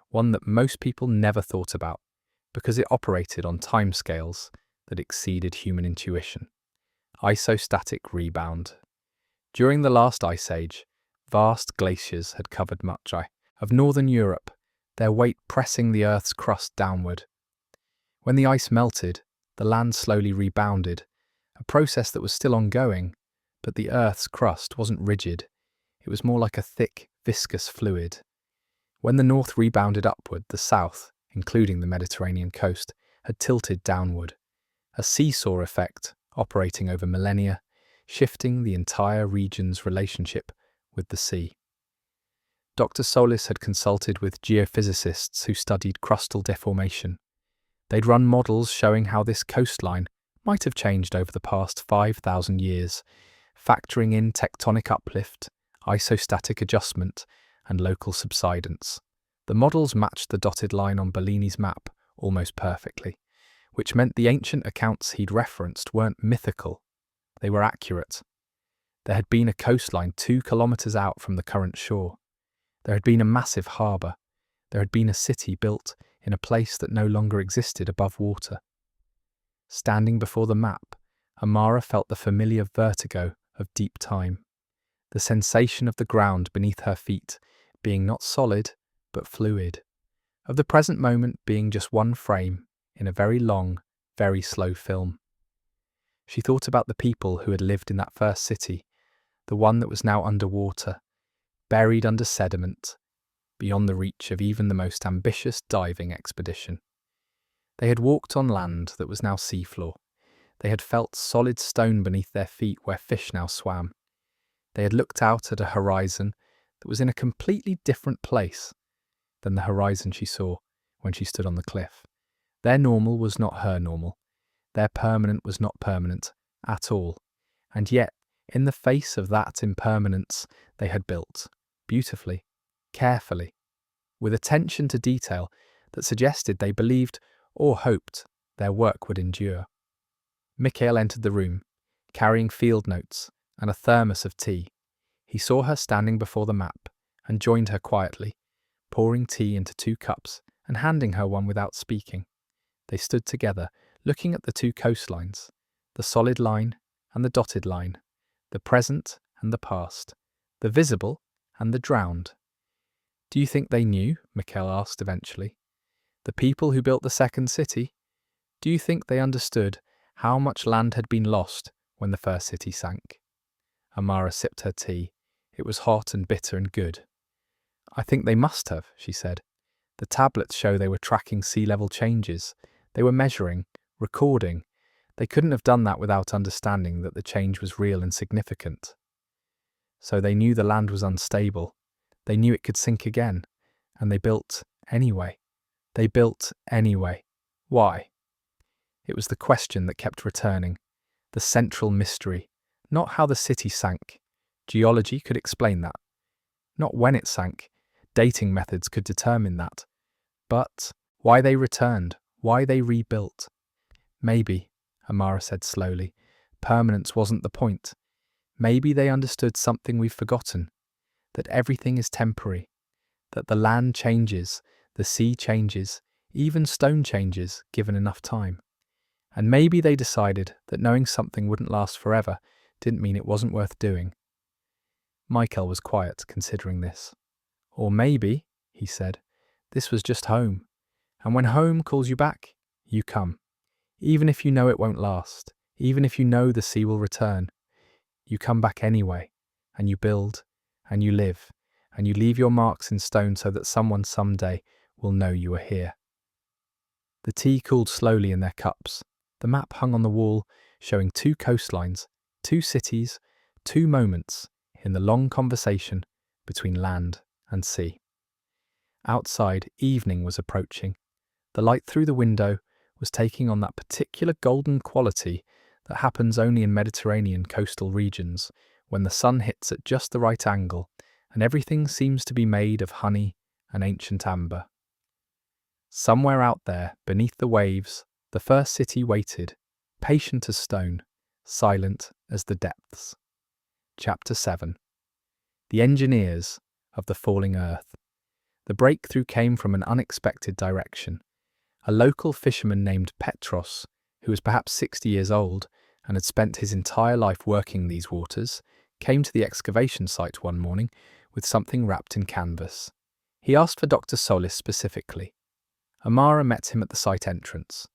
Speaker 1: one that most people never thought about, because it operated on timescales that exceeded human intuition. Isostatic rebound. During the last ice age, vast glaciers had covered much of northern Europe, their weight pressing the Earth's crust downward. When the ice melted, the land slowly rebounded, a process that was still ongoing, but the Earth's crust wasn't rigid. It was more like a thick, viscous fluid. When the north rebounded upward, the south, including the Mediterranean coast, had tilted downward. A seesaw effect operating over millennia, shifting the entire region's relationship with the sea. Dr. Solis had consulted with geophysicists who studied crustal deformation. They'd run models showing how this coastline might have changed over the past 5,000 years, factoring in tectonic uplift, isostatic adjustment, and local subsidence. The models matched the dotted line on Bellini's map almost perfectly, which meant the ancient accounts he'd referenced weren't mythical. They were accurate. There had been a coastline 2 kilometers out from the current shore. There had been a massive harbour. There had been a city built in a place that no longer existed above water. Standing before the map, Amara felt the familiar vertigo of deep time, the sensation of the ground beneath her feet being not solid, but fluid, of the present moment being just one frame in a very long, very slow film. She thought about the people who had lived in that first city, the one that was now underwater, buried under sediment, beyond the reach of even the most ambitious diving expedition. They had walked on land that was now seafloor. They had felt solid stone beneath their feet where fish now swam. They had looked out at a horizon that was in a completely different place than the horizon she saw when she stood on the cliff. Their normal was not her normal. Their permanent was not permanent at all. And yet, in the face of that impermanence, they had built, beautifully, carefully, with attention to detail that suggested they believed or hoped their work would endure. Mikhail entered the room, carrying field notes and a thermos of tea. He saw her standing before the map and joined her quietly, pouring tea into 2 cups and handing her one without speaking. They stood together, looking at the 2 coastlines, the solid line and the dotted line, the present and the past, the visible and the drowned. "Do you think they knew?" Mikhail asked eventually. "The people who built the second city? Do you think they understood how much land had been lost when the first city sank. Amara sipped her tea. It was hot and bitter and good. I think they must have, she said. The tablets show they were tracking sea level changes. They were measuring, recording. They couldn't have done that without understanding that the change was real and significant. So they knew the land was unstable. They knew it could sink again. And they built anyway. They built anyway. Why? It was the question that kept returning. The central mystery. Not how the city sank. Geology could explain that. Not when it sank. Dating methods could determine that. But why they returned, why they rebuilt. Maybe, Amara said slowly, permanence wasn't the point. Maybe they understood something we've forgotten, that everything is temporary, that the land changes, the sea changes, even stone changes given enough time. And maybe they decided that knowing something wouldn't last forever didn't mean it wasn't worth doing. Michael was quiet, considering this. Or maybe, he said, this was just home. And when home calls you back, you come. Even if you know it won't last, even if you know the sea will return, you come back anyway, and you build, and you live, and you leave your marks in stone so that someone someday will know you are here. The tea cooled slowly in their cups. The map hung on the wall, showing 2 coastlines, 2 cities, 2 moments in the long conversation between land and sea. Outside, evening was approaching. The light through the window was taking on that particular golden quality that happens only in Mediterranean coastal regions, when the sun hits at just the right angle and everything seems to be made of honey and ancient amber. Somewhere out there, beneath the waves, the first city waited, patient as stone, silent as the depths. Chapter 7. The engineers of the falling earth. The breakthrough came from an unexpected direction. A local fisherman named Petros, who was perhaps 60 years old and had spent his entire life working these waters, came to the excavation site one morning with something wrapped in canvas. He asked for Dr. Solis specifically. Amara met him at the site entrance.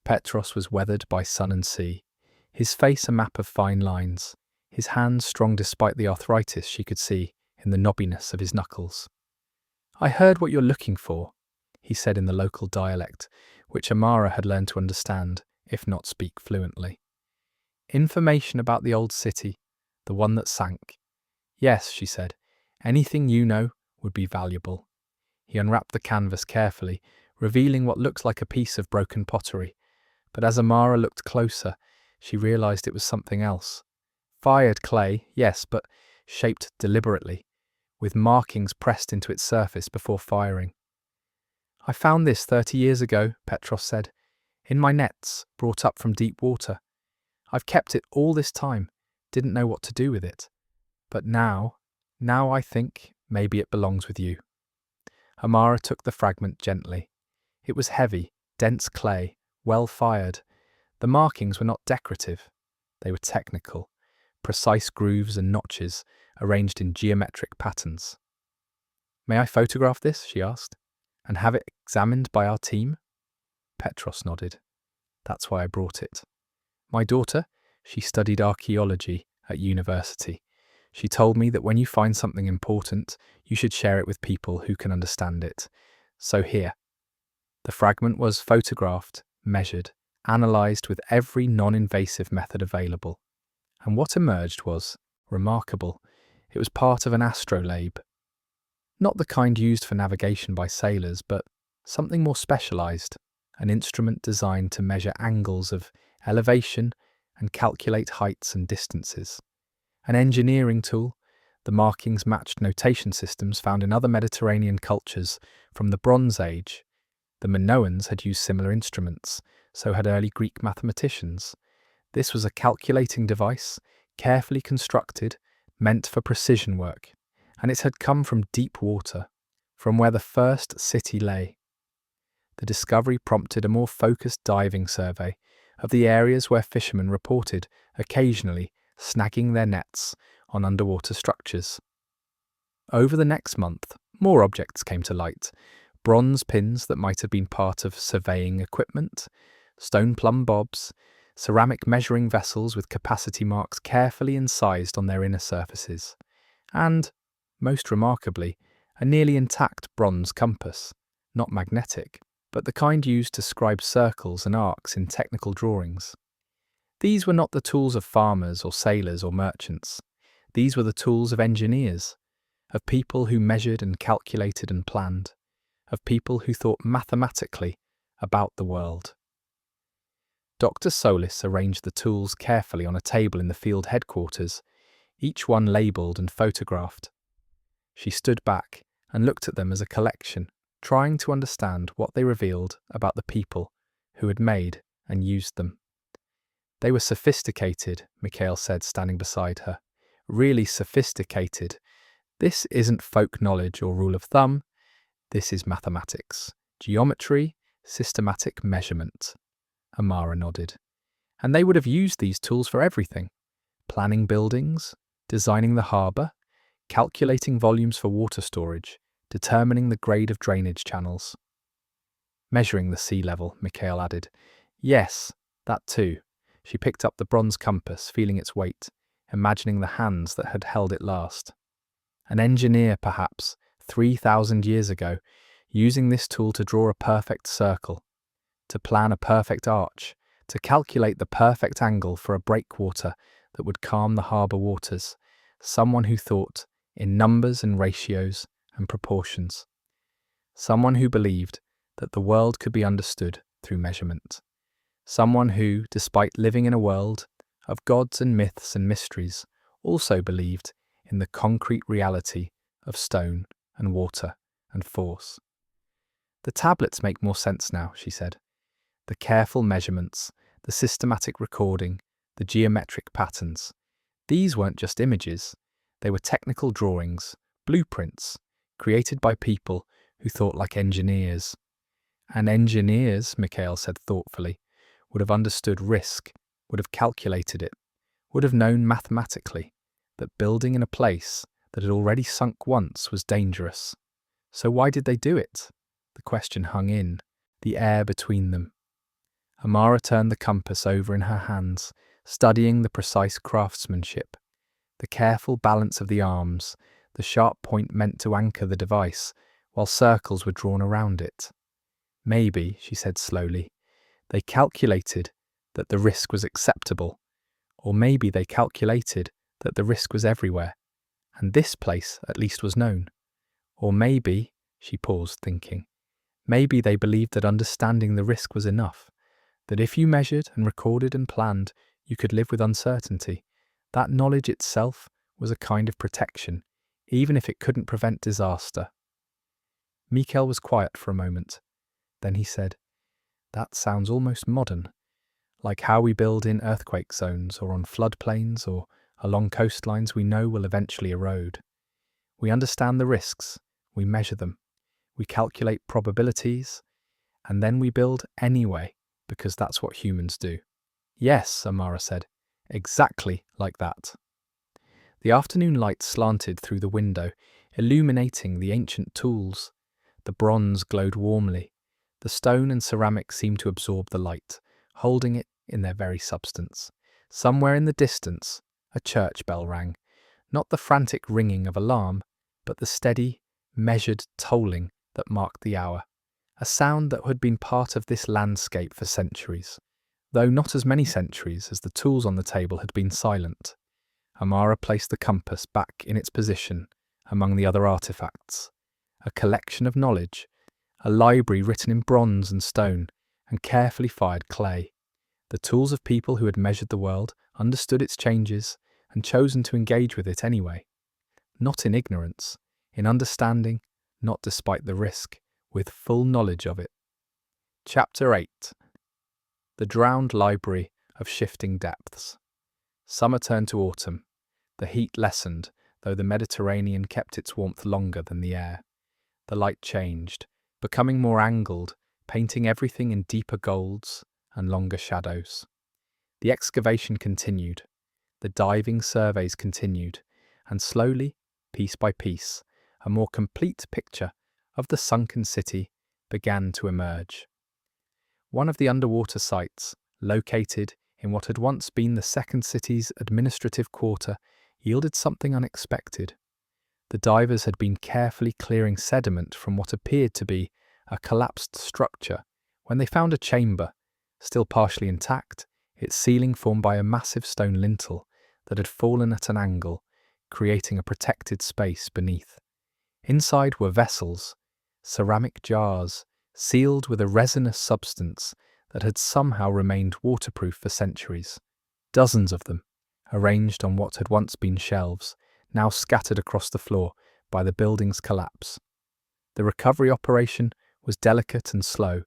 Speaker 1: Petros was weathered by sun and sea, his face a map of fine lines, his hands strong despite the arthritis she could see in the knobbiness of his knuckles. "I heard what you're looking for," he said in the local dialect, which Amara had learned to understand, if not speak fluently. "Information about the old city, the one that sank." "Yes," she said, "anything you know would be valuable." He unwrapped the canvas carefully, revealing what looked like a piece of broken pottery. But as Amara looked closer, she realized it was something else. Fired clay, yes, but shaped deliberately, with markings pressed into its surface before firing. "I found this 30 years ago," Petros said, "in my nets, brought up from deep water. I've kept it all this time, didn't know what to do with it. But now I think maybe it belongs with you." Amara took the fragment gently. It was heavy, dense clay, well fired. The markings were not decorative. They were technical, precise grooves and notches arranged in geometric patterns. "May I photograph this?" she asked, "and have it examined by our team?" Petros nodded. "That's why I brought it. My daughter, she studied archaeology at university. She told me that when you find something important, you should share it with people who can understand it. So here." The fragment was photographed, measured, analysed with every non-invasive method available. And what emerged was remarkable. It was part of an astrolabe. Not the kind used for navigation by sailors, but something more specialised, an instrument designed to measure angles of elevation and calculate heights and distances. An engineering tool, the markings matched notation systems found in other Mediterranean cultures from the Bronze Age. The Minoans had used similar instruments, so had early Greek mathematicians. This was a calculating device, carefully constructed, meant for precision work, and it had come from deep water, from where the first city lay. The discovery prompted a more focused diving survey of the areas where fishermen reported occasionally snagging their nets on underwater structures. Over the next month, more objects came to light. Bronze pins that might have been part of surveying equipment, stone plumb bobs, ceramic measuring vessels with capacity marks carefully incised on their inner surfaces, and, most remarkably, a nearly intact bronze compass, not magnetic, but the kind used to scribe circles and arcs in technical drawings. These were not the tools of farmers or sailors or merchants. These were the tools of engineers, of people who measured and calculated and planned, of people who thought mathematically about the world. Dr. Solis arranged the tools carefully on a table in the field headquarters, each one labelled and photographed. She stood back and looked at them as a collection, trying to understand what they revealed about the people who had made and used them. They were sophisticated, Mikhail said, standing beside her. Really sophisticated. This isn't folk knowledge or rule of thumb. This is mathematics, geometry, systematic measurement. Amara nodded. And they would have used these tools for everything. Planning buildings, designing the harbour, calculating volumes for water storage, determining the grade of drainage channels. Measuring the sea level, Mikhail added. Yes, that too. She picked up the bronze compass, feeling its weight, imagining the hands that had held it last. An engineer, perhaps, 3,000 years ago, using this tool to draw a perfect circle, to plan a perfect arch, to calculate the perfect angle for a breakwater that would calm the harbour waters, someone who thought in numbers and ratios and proportions, someone who believed that the world could be understood through measurement, someone who, despite living in a world of gods and myths and mysteries, also believed in the concrete reality of stone and water and force. The tablets make more sense now, she said. The careful measurements, the systematic recording, the geometric patterns. These weren't just images, they were technical drawings, blueprints, created by people who thought like engineers. And engineers, Mikhail said thoughtfully, would have understood risk, would have calculated it, would have known mathematically that building in a place that had already sunk once was dangerous. So why did they do it? The question hung in, the air between them. Amara turned the compass over in her hands, studying the precise craftsmanship, the careful balance of the arms, the sharp point meant to anchor the device, while circles were drawn around it. Maybe, she said slowly, they calculated that the risk was acceptable, or maybe they calculated that the risk was everywhere, and this place at least was known. Or maybe, she paused thinking, maybe they believed that understanding the risk was enough, that if you measured and recorded and planned, you could live with uncertainty. That knowledge itself was a kind of protection, even if it couldn't prevent disaster. Mikhail was quiet for a moment. Then he said, "That sounds almost modern, like how we build in earthquake zones or on floodplains or along coastlines we know will eventually erode. We understand the risks, we measure them, we calculate probabilities, and then we build anyway, because that's what humans do." "Yes," Amara said, "exactly like that." The afternoon light slanted through the window, illuminating the ancient tools. The bronze glowed warmly. The stone and ceramic seemed to absorb the light, holding it in their very substance. Somewhere in the distance, a church bell rang, not the frantic ringing of alarm, but the steady, measured tolling that marked the hour, a sound that had been part of this landscape for centuries, though not as many centuries as the tools on the table had been silent. Amara placed the compass back in its position among the other artifacts, a collection of knowledge, a library written in bronze and stone and carefully fired clay, the tools of people who had measured the world, understood its changes, and chosen to engage with it anyway. Not in ignorance, in understanding, not despite the risk, with full knowledge of it. Chapter 8. The Drowned Library of Shifting Depths. Summer turned to autumn. The heat lessened, though the Mediterranean kept its warmth longer than the air. The light changed, becoming more angled, painting everything in deeper golds and longer shadows. The excavation continued, the diving surveys continued, and slowly, piece by piece, a more complete picture of the sunken city began to emerge. One of the underwater sites, located in what had once been the second city's administrative quarter yielded something unexpected. The divers had been carefully clearing sediment from what appeared to be a collapsed structure when they found a chamber, still partially intact, its ceiling formed by a massive stone lintel that had fallen at an angle, creating a protected space beneath. Inside were vessels, ceramic jars, sealed with a resinous substance that had somehow remained waterproof for centuries. Dozens of them, arranged on what had once been shelves, now scattered across the floor by the building's collapse. The recovery operation was delicate and slow.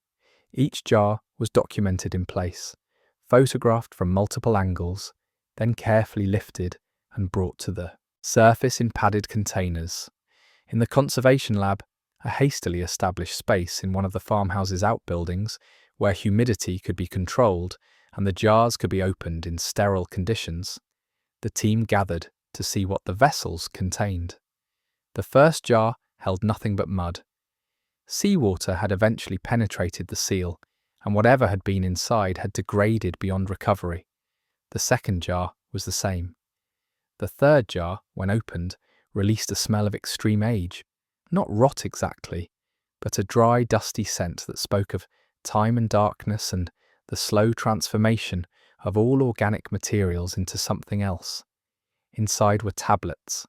Speaker 1: Each jar was documented in place, photographed from multiple angles, then carefully lifted and brought to the surface in padded containers. In the conservation lab, a hastily established space in one of the farmhouse's outbuildings where humidity could be controlled and the jars could be opened in sterile conditions, the team gathered to see what the vessels contained. The first jar held nothing but mud. Seawater had eventually penetrated the seal, and whatever had been inside had degraded beyond recovery. The second jar was the same. The third jar, when opened, released a smell of extreme age. Not rot exactly, but a dry, dusty scent that spoke of time and darkness and the slow transformation of all organic materials into something else. Inside were tablets.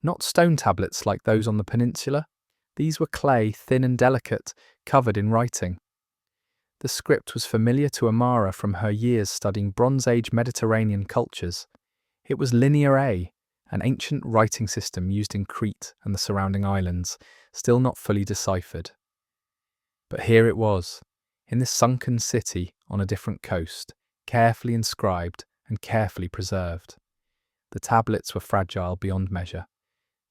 Speaker 1: Not stone tablets like those on the peninsula. These were clay, thin and delicate, covered in writing. The script was familiar to Amara from her years studying Bronze Age Mediterranean cultures. It was Linear A, an ancient writing system used in Crete and the surrounding islands, still not fully deciphered. But here it was, in this sunken city on a different coast, carefully inscribed and carefully preserved. The tablets were fragile beyond measure.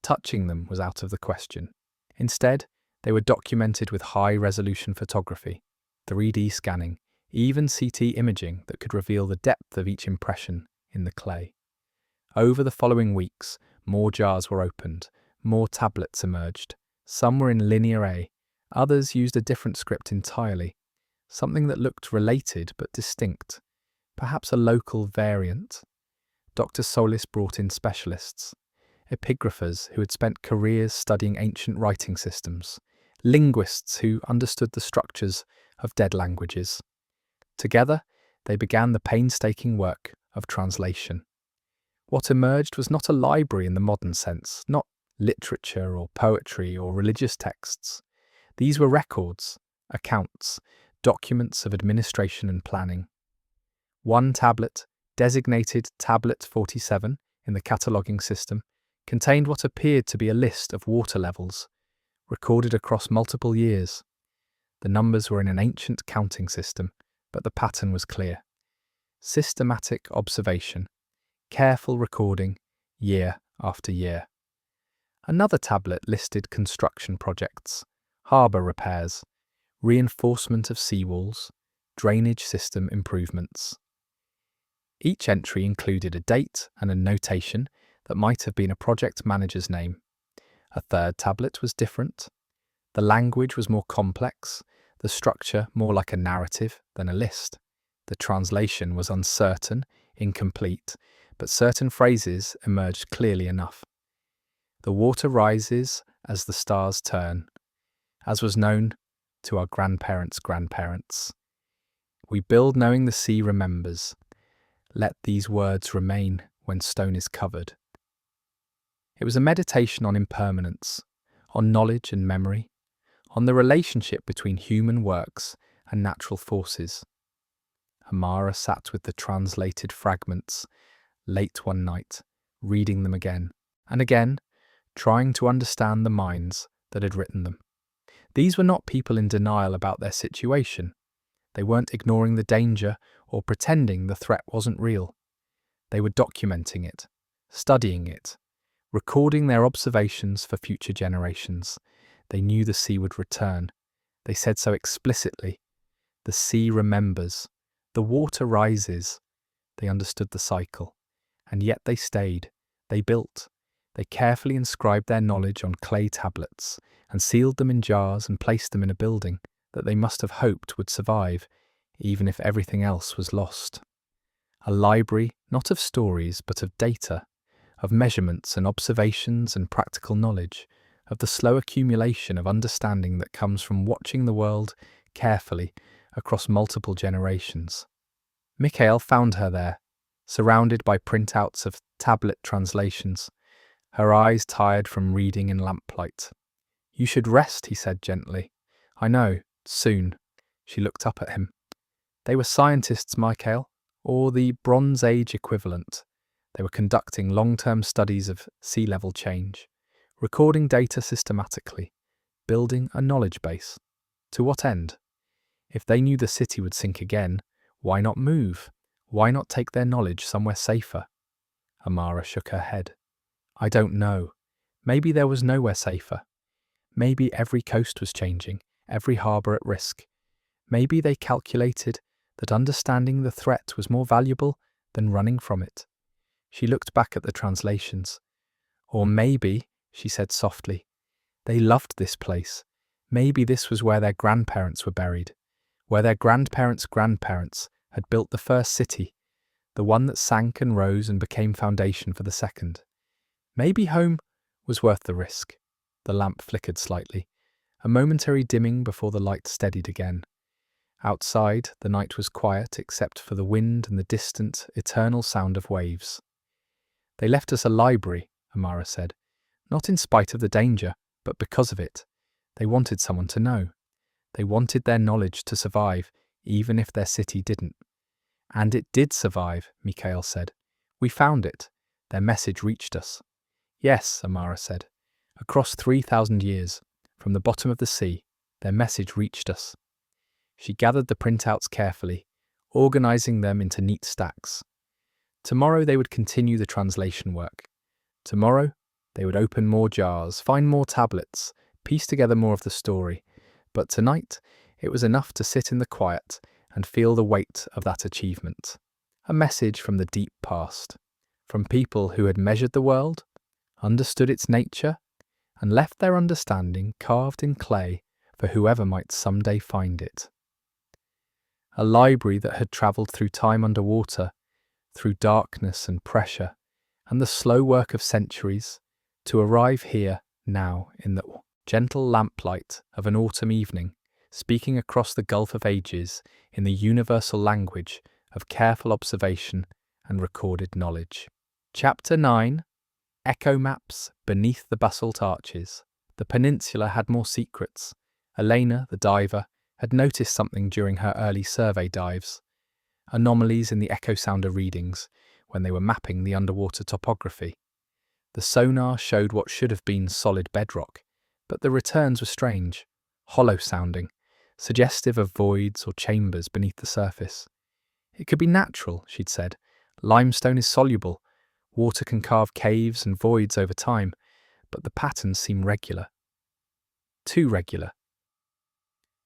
Speaker 1: Touching them was out of the question. Instead, they were documented with high-resolution photography, 3D scanning, even CT imaging that could reveal the depth of each impression in the clay. Over the following weeks, more jars were opened, more tablets emerged. Some were in Linear A, others used a different script entirely, something that looked related but distinct, perhaps a local variant. Dr. Solis brought in specialists, epigraphers who had spent careers studying ancient writing systems, linguists who understood the structures of dead languages. Together, they began the painstaking work of translation. What emerged was not a library in the modern sense, not literature or poetry or religious texts. These were records, accounts, documents of administration and planning. One tablet, designated Tablet 47 in the cataloguing system, contained what appeared to be a list of water levels, recorded across multiple years. The numbers were in an ancient counting system, but the pattern was clear. Systematic observation, careful recording, year after year. Another tablet listed construction projects, harbour repairs, reinforcement of seawalls, drainage system improvements. Each entry included a date and a notation that might have been a project manager's name. A third tablet was different. The language was more complex, the structure more like a narrative than a list. The translation was uncertain, incomplete, but certain phrases emerged clearly enough. The water rises as the stars turn, as was known to our grandparents' grandparents. We build knowing the sea remembers. Let these words remain when stone is covered. It was a meditation on impermanence, on knowledge and memory, on the relationship between human works and natural forces. Amara sat with the translated fragments late one night, reading them again and again, trying to understand the minds that had written them. These were not people in denial about their situation. They weren't ignoring the danger or pretending the threat wasn't real. They were documenting it, studying it, recording their observations for future generations. They knew the sea would return. They said so explicitly. The sea remembers. The water rises. They understood the cycle. And yet they stayed. They built. They carefully inscribed their knowledge on clay tablets and sealed them in jars and placed them in a building that they must have hoped would survive, even if everything else was lost. A library not of stories but of data, of measurements and observations and practical knowledge, of the slow accumulation of understanding that comes from watching the world carefully across multiple generations. Mikhail found her there, surrounded by printouts of tablet translations, her eyes tired from reading in lamplight. "You should rest," he said gently. "I know, soon." She looked up at him. They were scientists, Mikhail, or the Bronze Age equivalent. They were conducting long-term studies of sea level change, recording data systematically, building a knowledge base. To what end? If they knew the city would sink again, why not move? Why not take their knowledge somewhere safer? Amara shook her head. "I don't know. Maybe there was nowhere safer. Maybe every coast was changing, every harbour at risk. Maybe they calculated that understanding the threat was more valuable than running from it." She looked back at the translations. "Or maybe," she said softly, "they loved this place. Maybe this was where their grandparents were buried, where their grandparents' grandparents had built the first city, the one that sank and rose and became foundation for the second. Maybe home was worth the risk." The lamp flickered slightly, a momentary dimming before the light steadied again. Outside, the night was quiet except for the wind and the distant, eternal sound of waves. "They left us a library," Amara said, "not in spite of the danger, but because of it. They wanted someone to know. They wanted their knowledge to survive, even if their city didn't." "And it did survive," Mikhail said. "We found it. Their message reached us." "Yes," Amara said. "Across 3,000 years, from the bottom of the sea, their message reached us." She gathered the printouts carefully, organizing them into neat stacks. Tomorrow they would continue the translation work. Tomorrow they would open more jars, find more tablets, piece together more of the story. But tonight it was enough to sit in the quiet and feel the weight of that achievement. A message from the deep past, from people who had measured the world, understood its nature, and left their understanding carved in clay for whoever might someday find it. A library that had travelled through time underwater, through darkness and pressure, and the slow work of centuries, to arrive here, now, in the gentle lamplight of an autumn evening, speaking across the gulf of ages in the universal language of careful observation and recorded knowledge. Chapter 9. Echo Maps Beneath the Basalt Arches. The peninsula had more secrets. Elena, the diver, had noticed something during her early survey dives. Anomalies in the echo sounder readings when they were mapping the underwater topography. The sonar showed what should have been solid bedrock, but the returns were strange, hollow sounding, suggestive of voids or chambers beneath the surface. "It could be natural," she'd said. "Limestone is soluble. Water can carve caves and voids over time, but the patterns seem regular. Too regular."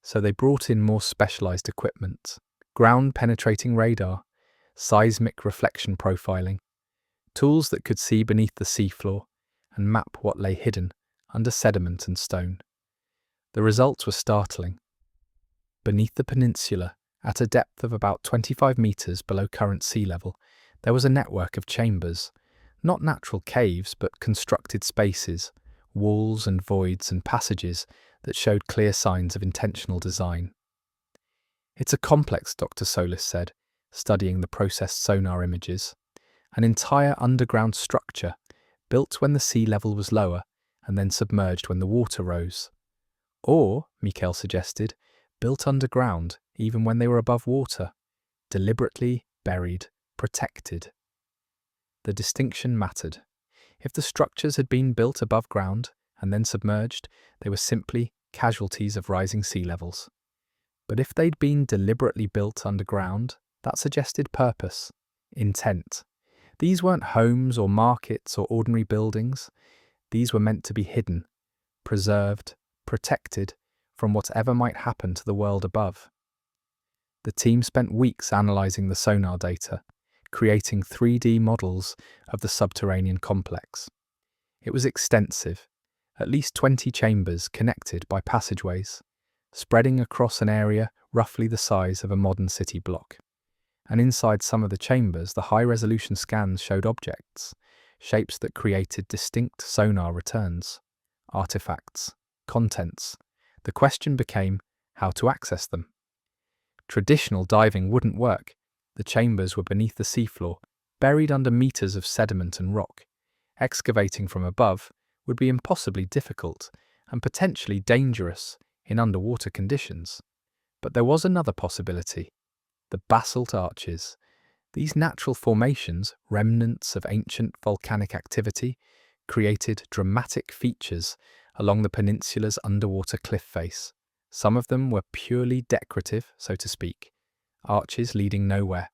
Speaker 1: So they brought in more specialized equipment. Ground-penetrating radar, seismic reflection profiling, tools that could see beneath the seafloor and map what lay hidden under sediment and stone. The results were startling. Beneath the peninsula, at a depth of about 25 meters below current sea level, there was a network of chambers, not natural caves but constructed spaces, walls and voids and passages that showed clear signs of intentional design. "It's a complex," Dr. Solis said, studying the processed sonar images. "An entire underground structure, built when the sea level was lower and then submerged when the water rose. Or," Mikhail suggested, "built underground even when they were above water, deliberately buried, protected." The distinction mattered. If the structures had been built above ground and then submerged, they were simply casualties of rising sea levels. But if they'd been deliberately built underground, that suggested purpose, intent. These weren't homes or markets or ordinary buildings. These were meant to be hidden, preserved, protected from whatever might happen to the world above. The team spent weeks analysing the sonar data, creating 3D models of the subterranean complex. It was extensive, at least 20 chambers connected by passageways, spreading across an area roughly the size of a modern city block. and inside some of the chambers, the high-resolution scans showed objects, shapes that created distinct sonar returns, artifacts, contents. The question became how to access them. Traditional diving wouldn't work. The chambers were beneath the seafloor, buried under meters of sediment and rock. Excavating from above would be impossibly difficult and potentially dangerous in underwater conditions. But there was another possibility: the basalt arches. These natural formations, remnants of ancient volcanic activity, created dramatic features along the peninsula's underwater cliff face. Some of them were purely decorative, so to speak, arches leading nowhere.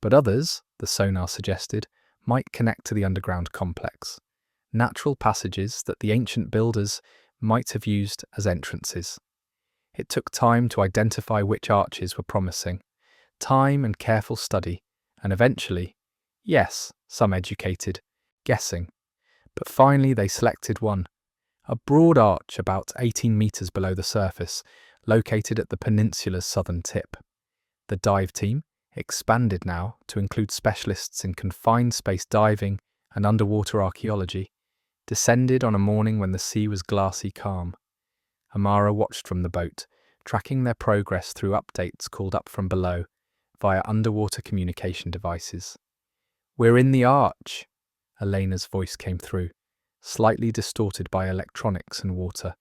Speaker 1: But others, the sonar suggested, might connect to the underground complex. Natural passages that the ancient builders might have used as entrances. It took time to identify which arches were promising, time and careful study, and eventually, yes, some educated, guessing. But finally they selected one, a broad arch about 18 meters below the surface, located at the peninsula's southern tip. The dive team, expanded now to include specialists in confined space diving and underwater archaeology, descended on a morning when the sea was glassy calm. Amara watched from the boat, tracking their progress through updates called up from below via underwater communication devices. "We're in the arch," Elena's voice came through, slightly distorted by electronics and water.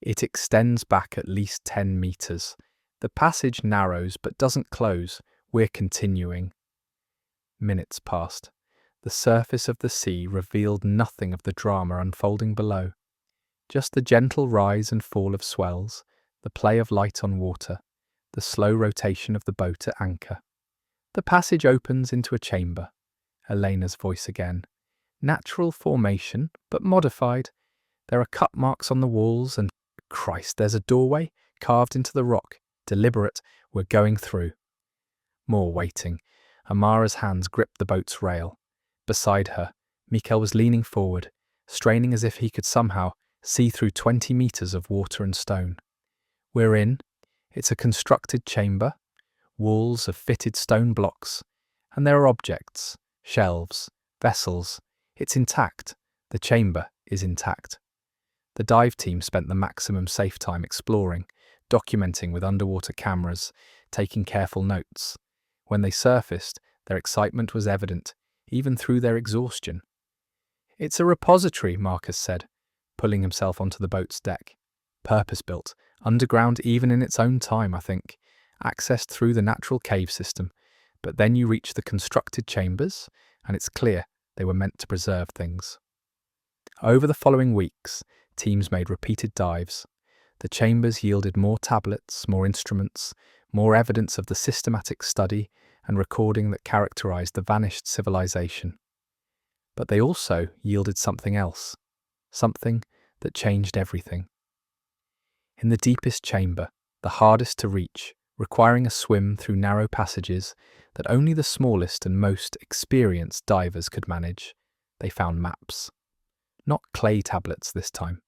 Speaker 1: "It extends back at least 10 meters. The passage narrows but doesn't close. We're continuing." Minutes passed. The surface of the sea revealed nothing of the drama unfolding below. Just the gentle rise and fall of swells, the play of light on water, the slow rotation of the boat at anchor. "The passage opens into a chamber," Elena's voice again. "Natural formation, but modified. There are cut marks on the walls and, Christ, there's a doorway carved into the rock. Deliberate. We're going through." More waiting. Amara's hands gripped the boat's rail. Beside her, Mikhail was leaning forward, straining as if he could somehow see through 20 meters of water and stone. "We're in. It's a constructed chamber, walls of fitted stone blocks, and there are objects, shelves, vessels. It's intact. The chamber is intact." The dive team spent the maximum safe time exploring, documenting with underwater cameras, taking careful notes. When they surfaced, their excitement was evident, even through their exhaustion. "It's a repository," Marcus said, pulling himself onto the boat's deck. "Purpose-built, underground even in its own time, I think, accessed through the natural cave system. But then you reach the constructed chambers, and it's clear they were meant to preserve things." Over the following weeks, teams made repeated dives. The chambers yielded more tablets, more instruments, more evidence of the systematic study and recording that characterized the vanished civilization. But they also yielded something else, something that changed everything. In the deepest chamber, the hardest to reach, requiring a swim through narrow passages that only the smallest and most experienced divers could manage, they found maps. Not clay tablets this time.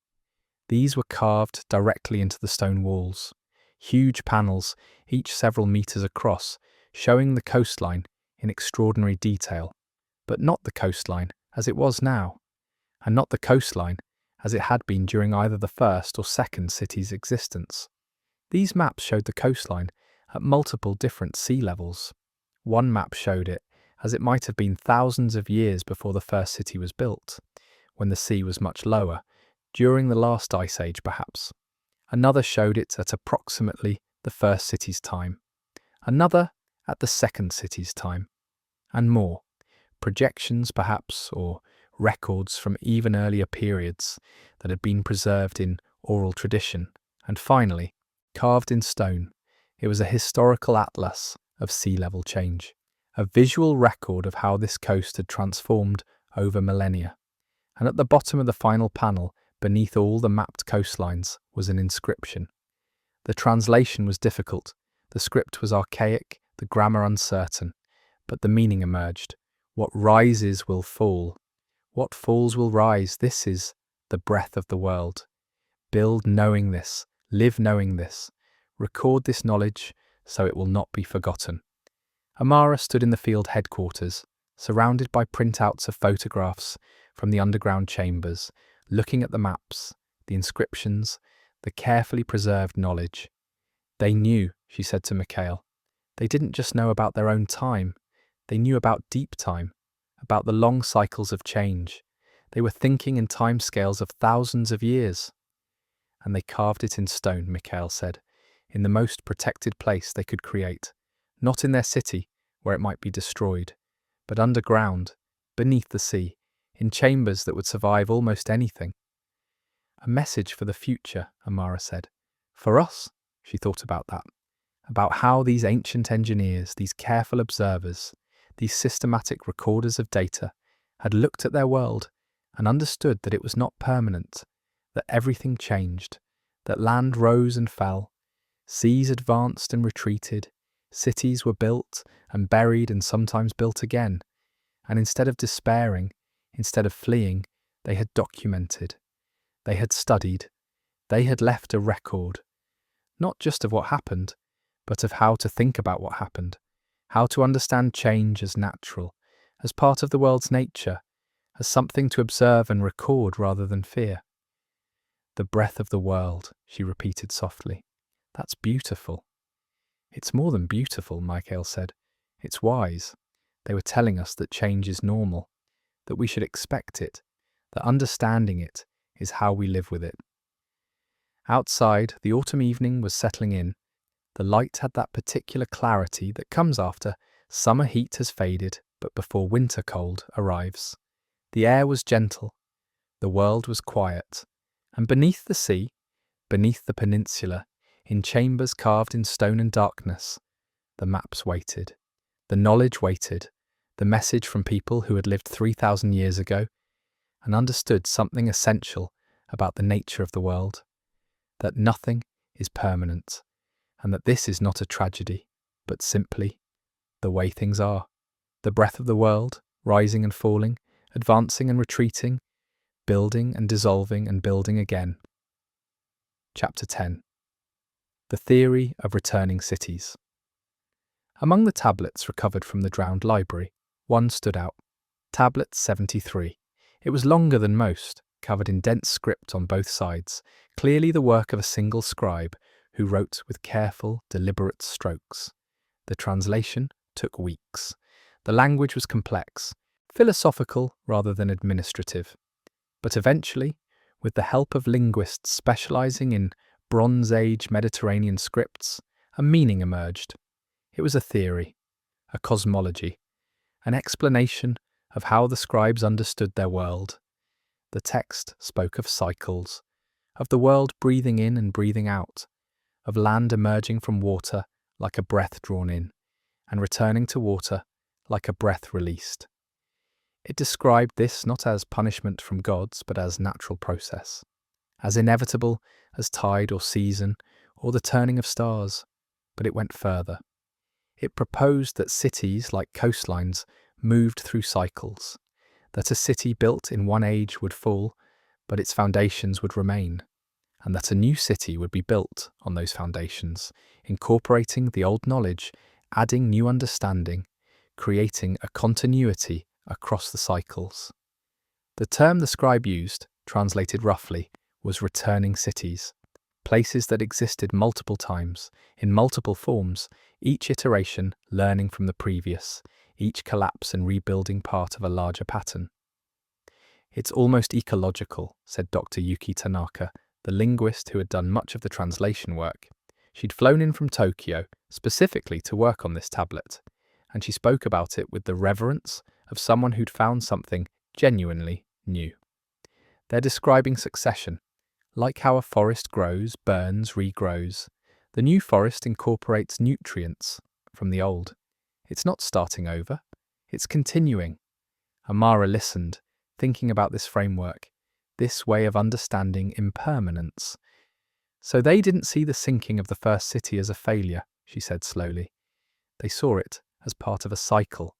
Speaker 1: These were carved directly into the stone walls, huge panels, each several meters across, showing the coastline in extraordinary detail, but not the coastline as it was now, and not the coastline as it had been during either the first or second city's existence. These maps showed the coastline at multiple different sea levels. One map showed it as it might have been thousands of years before the first city was built, when the sea was much lower, during the last ice age perhaps. Another showed it at approximately the first city's time. Another at the second city's time. And more. Projections perhaps, or records from even earlier periods that had been preserved in oral tradition. And finally, carved in stone, it was a historical atlas of sea level change, a visual record of how this coast had transformed over millennia. And at the bottom of the final panel, beneath all the mapped coastlines, was an inscription. The translation was difficult, the script was archaic, the grammar uncertain, but the meaning emerged. What rises will fall. What falls will rise. This is the breath of the world. Build knowing this, live knowing this, record this knowledge so it will not be forgotten. Amara stood in the field headquarters, surrounded by printouts of photographs from the underground chambers, looking at the maps, the inscriptions, the carefully preserved knowledge. They knew, she said to Mikhail. They didn't just know about their own time, they knew about deep time, about the long cycles of change. They were thinking in timescales of thousands of years. And they carved it in stone, Mikhail said, in the most protected place they could create, not in their city, where it might be destroyed, but underground, beneath the sea, in chambers that would survive almost anything. A message for the future, Amara said. For us, she thought about that, about how these ancient engineers, these careful observers, these systematic recorders of data, had looked at their world and understood that it was not permanent, that everything changed, that land rose and fell, seas advanced and retreated, cities were built and buried and sometimes built again, and instead of despairing, instead of fleeing, they had documented, they had studied, they had left a record, not just of what happened, but of how to think about what happened, how to understand change as natural, as part of the world's nature, as something to observe and record rather than fear. The breath of the world, she repeated softly. That's beautiful. It's more than beautiful, Mikhail said. It's wise. They were telling us that change is normal, that we should expect it, that understanding it is how we live with it. Outside, the autumn evening was settling in. The light had that particular clarity that comes after summer heat has faded, but before winter cold arrives. The air was gentle, the world was quiet, and beneath the sea, beneath the peninsula, in chambers carved in stone and darkness, the maps waited, the knowledge waited, the message from people who had lived 3,000 years ago and understood something essential about the nature of the world, that nothing is permanent, and that this is not a tragedy, but simply the way things are. The breath of the world, rising and falling, advancing and retreating, building and dissolving and building again. Chapter 10. The Theory of Returning Cities. Among the tablets recovered from the drowned library, one stood out. Tablet 73. It was longer than most, covered in dense script on both sides, clearly the work of a single scribe who wrote with careful, deliberate strokes. The translation took weeks. The language was complex, philosophical rather than administrative. But eventually, with the help of linguists specializing in Bronze Age Mediterranean scripts, a meaning emerged. It was a theory, a cosmology, an explanation of how the scribes understood their world. The text spoke of cycles, of the world breathing in and breathing out, of land emerging from water like a breath drawn in, and returning to water like a breath released. It described this not as punishment from gods, but as natural process, as inevitable as tide or season or the turning of stars. But it went further. It proposed that cities, like coastlines, moved through cycles, that a city built in one age would fall, but its foundations would remain, and that a new city would be built on those foundations, incorporating the old knowledge, adding new understanding, creating a continuity across the cycles. The term the scribe used, translated roughly, was returning cities, places that existed multiple times, in multiple forms, each iteration learning from the previous, each collapse and rebuilding part of a larger pattern. It's almost ecological, said Dr. Yuki Tanaka, the linguist who had done much of the translation work. She'd flown in from Tokyo specifically to work on this tablet, and she spoke about it with the reverence of someone who'd found something genuinely new. They're describing succession. Like how a forest grows, burns, regrows, the new forest incorporates nutrients from the old. It's not starting over, it's continuing. Amara listened, thinking about this framework, this way of understanding impermanence. So they didn't see the sinking of the first city as a failure, she said slowly. They saw it as part of a cycle,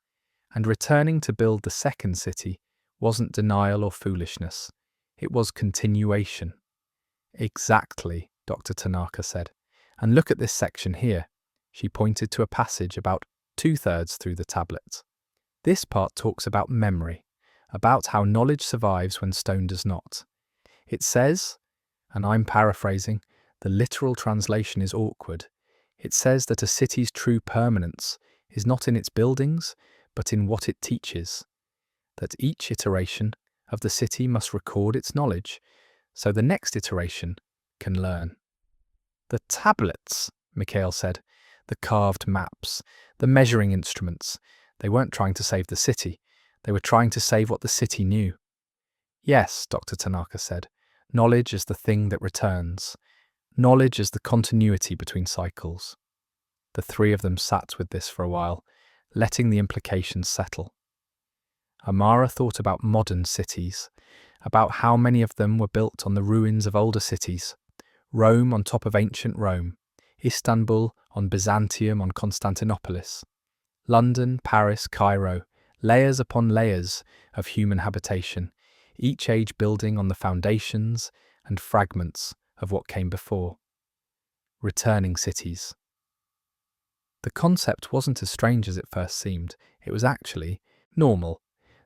Speaker 1: and returning to build the second city wasn't denial or foolishness, it was continuation. Exactly, Dr. Tanaka said. And look at this section here. She pointed to a passage about 2/3 through the tablet. This part talks about memory, about how knowledge survives when stone does not. It says, and I'm paraphrasing, the literal translation is awkward. It says that a city's true permanence is not in its buildings, but in what it teaches. That each iteration of the city must record its knowledge, so the next iteration can learn. The tablets, Mikhail said, the carved maps, the measuring instruments, they weren't trying to save the city, they were trying to save what the city knew. Yes, Dr. Tanaka said, knowledge is the thing that returns. Knowledge is the continuity between cycles. The three of them sat with this for a while, letting the implications settle. Amara thought about modern cities, about how many of them were built on the ruins of older cities. Rome on top of ancient Rome, Istanbul on Byzantium on Constantinopolis, London, Paris, Cairo, layers upon layers of human habitation, each age building on the foundations and fragments of what came before. Returning cities. The concept wasn't as strange as it first seemed. It was actually normal,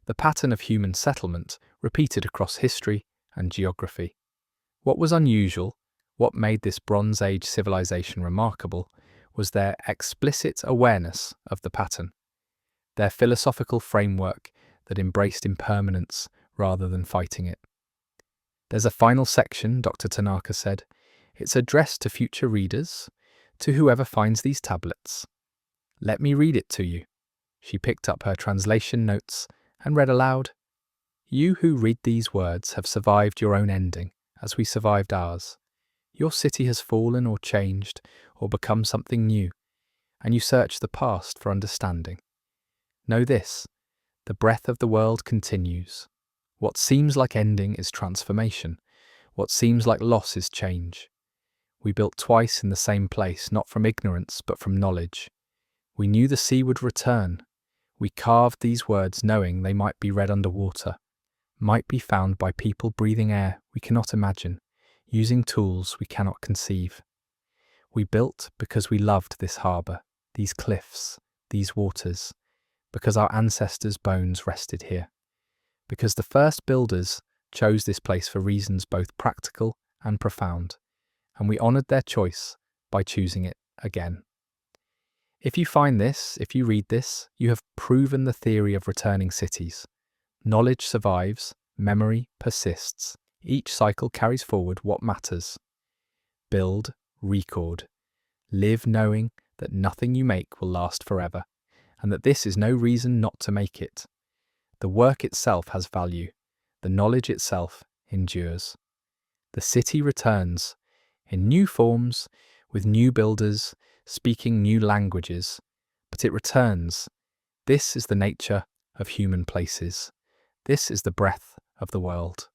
Speaker 1: the pattern of human settlement repeated across history and geography. What was unusual, what made this Bronze Age civilization remarkable, was their explicit awareness of the pattern, their philosophical framework that embraced impermanence rather than fighting it. There's a final section, Dr. Tanaka said. It's addressed to future readers, to whoever finds these tablets. Let me read it to you. She picked up her translation notes and read aloud. You who read these words have survived your own ending, as we survived ours. Your city has fallen or changed or become something new, and you search the past for understanding. Know this, the breath of the world continues. What seems like ending is transformation. What seems like loss is change. We built twice in the same place, not from ignorance, but from knowledge. We knew the sea would return. We carved these words knowing they might be read underwater, might be found by people breathing air we cannot imagine, using tools we cannot conceive. We built because we loved this harbour, these cliffs, these waters, because our ancestors' bones rested here, because the first builders chose this place for reasons both practical and profound, and we honoured their choice by choosing it again. If you find this, if you read this, you have proven the theory of returning cities. Knowledge survives, memory persists. Each cycle carries forward what matters. Build, record. Live knowing that nothing you make will last forever, and that this is no reason not to make it. The work itself has value. The knowledge itself endures. The city returns, in new forms, with new builders, speaking new languages, but it returns. This is the nature of human places. This is the breath of the world.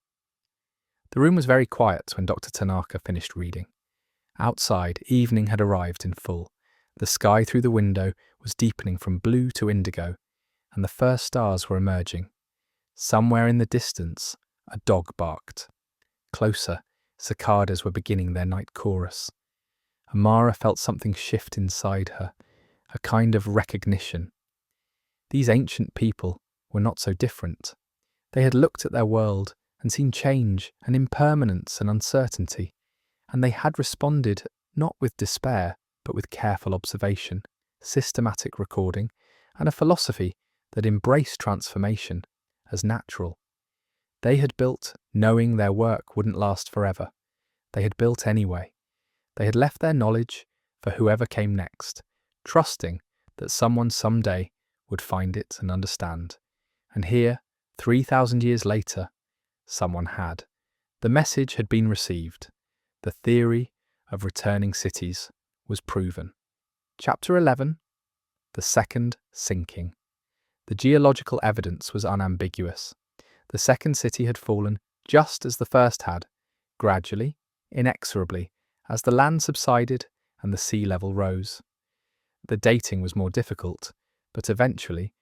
Speaker 1: The room was very quiet when Dr. Tanaka finished reading. Outside, evening had arrived in full. The sky through the window was deepening from blue to indigo, and the first stars were emerging. Somewhere in the distance, a dog barked. Closer, cicadas were beginning their night chorus. Amara felt something shift inside her, a kind of recognition. These ancient people were not so different. They had looked at their world and seen change and impermanence and uncertainty, and they had responded not with despair, but with careful observation, systematic recording, and a philosophy that embraced transformation as natural. They had built knowing their work wouldn't last forever. They had built anyway. They had left their knowledge for whoever came next, trusting that someone someday would find it and understand. And here, 3,000 years later, someone had. The message had been received. The theory of returning cities was proven. Chapter 11. The second sinking. The geological evidence was unambiguous. The second city had fallen just as the first had, gradually, inexorably, as the land subsided and the sea level rose. The dating was more difficult, but eventually,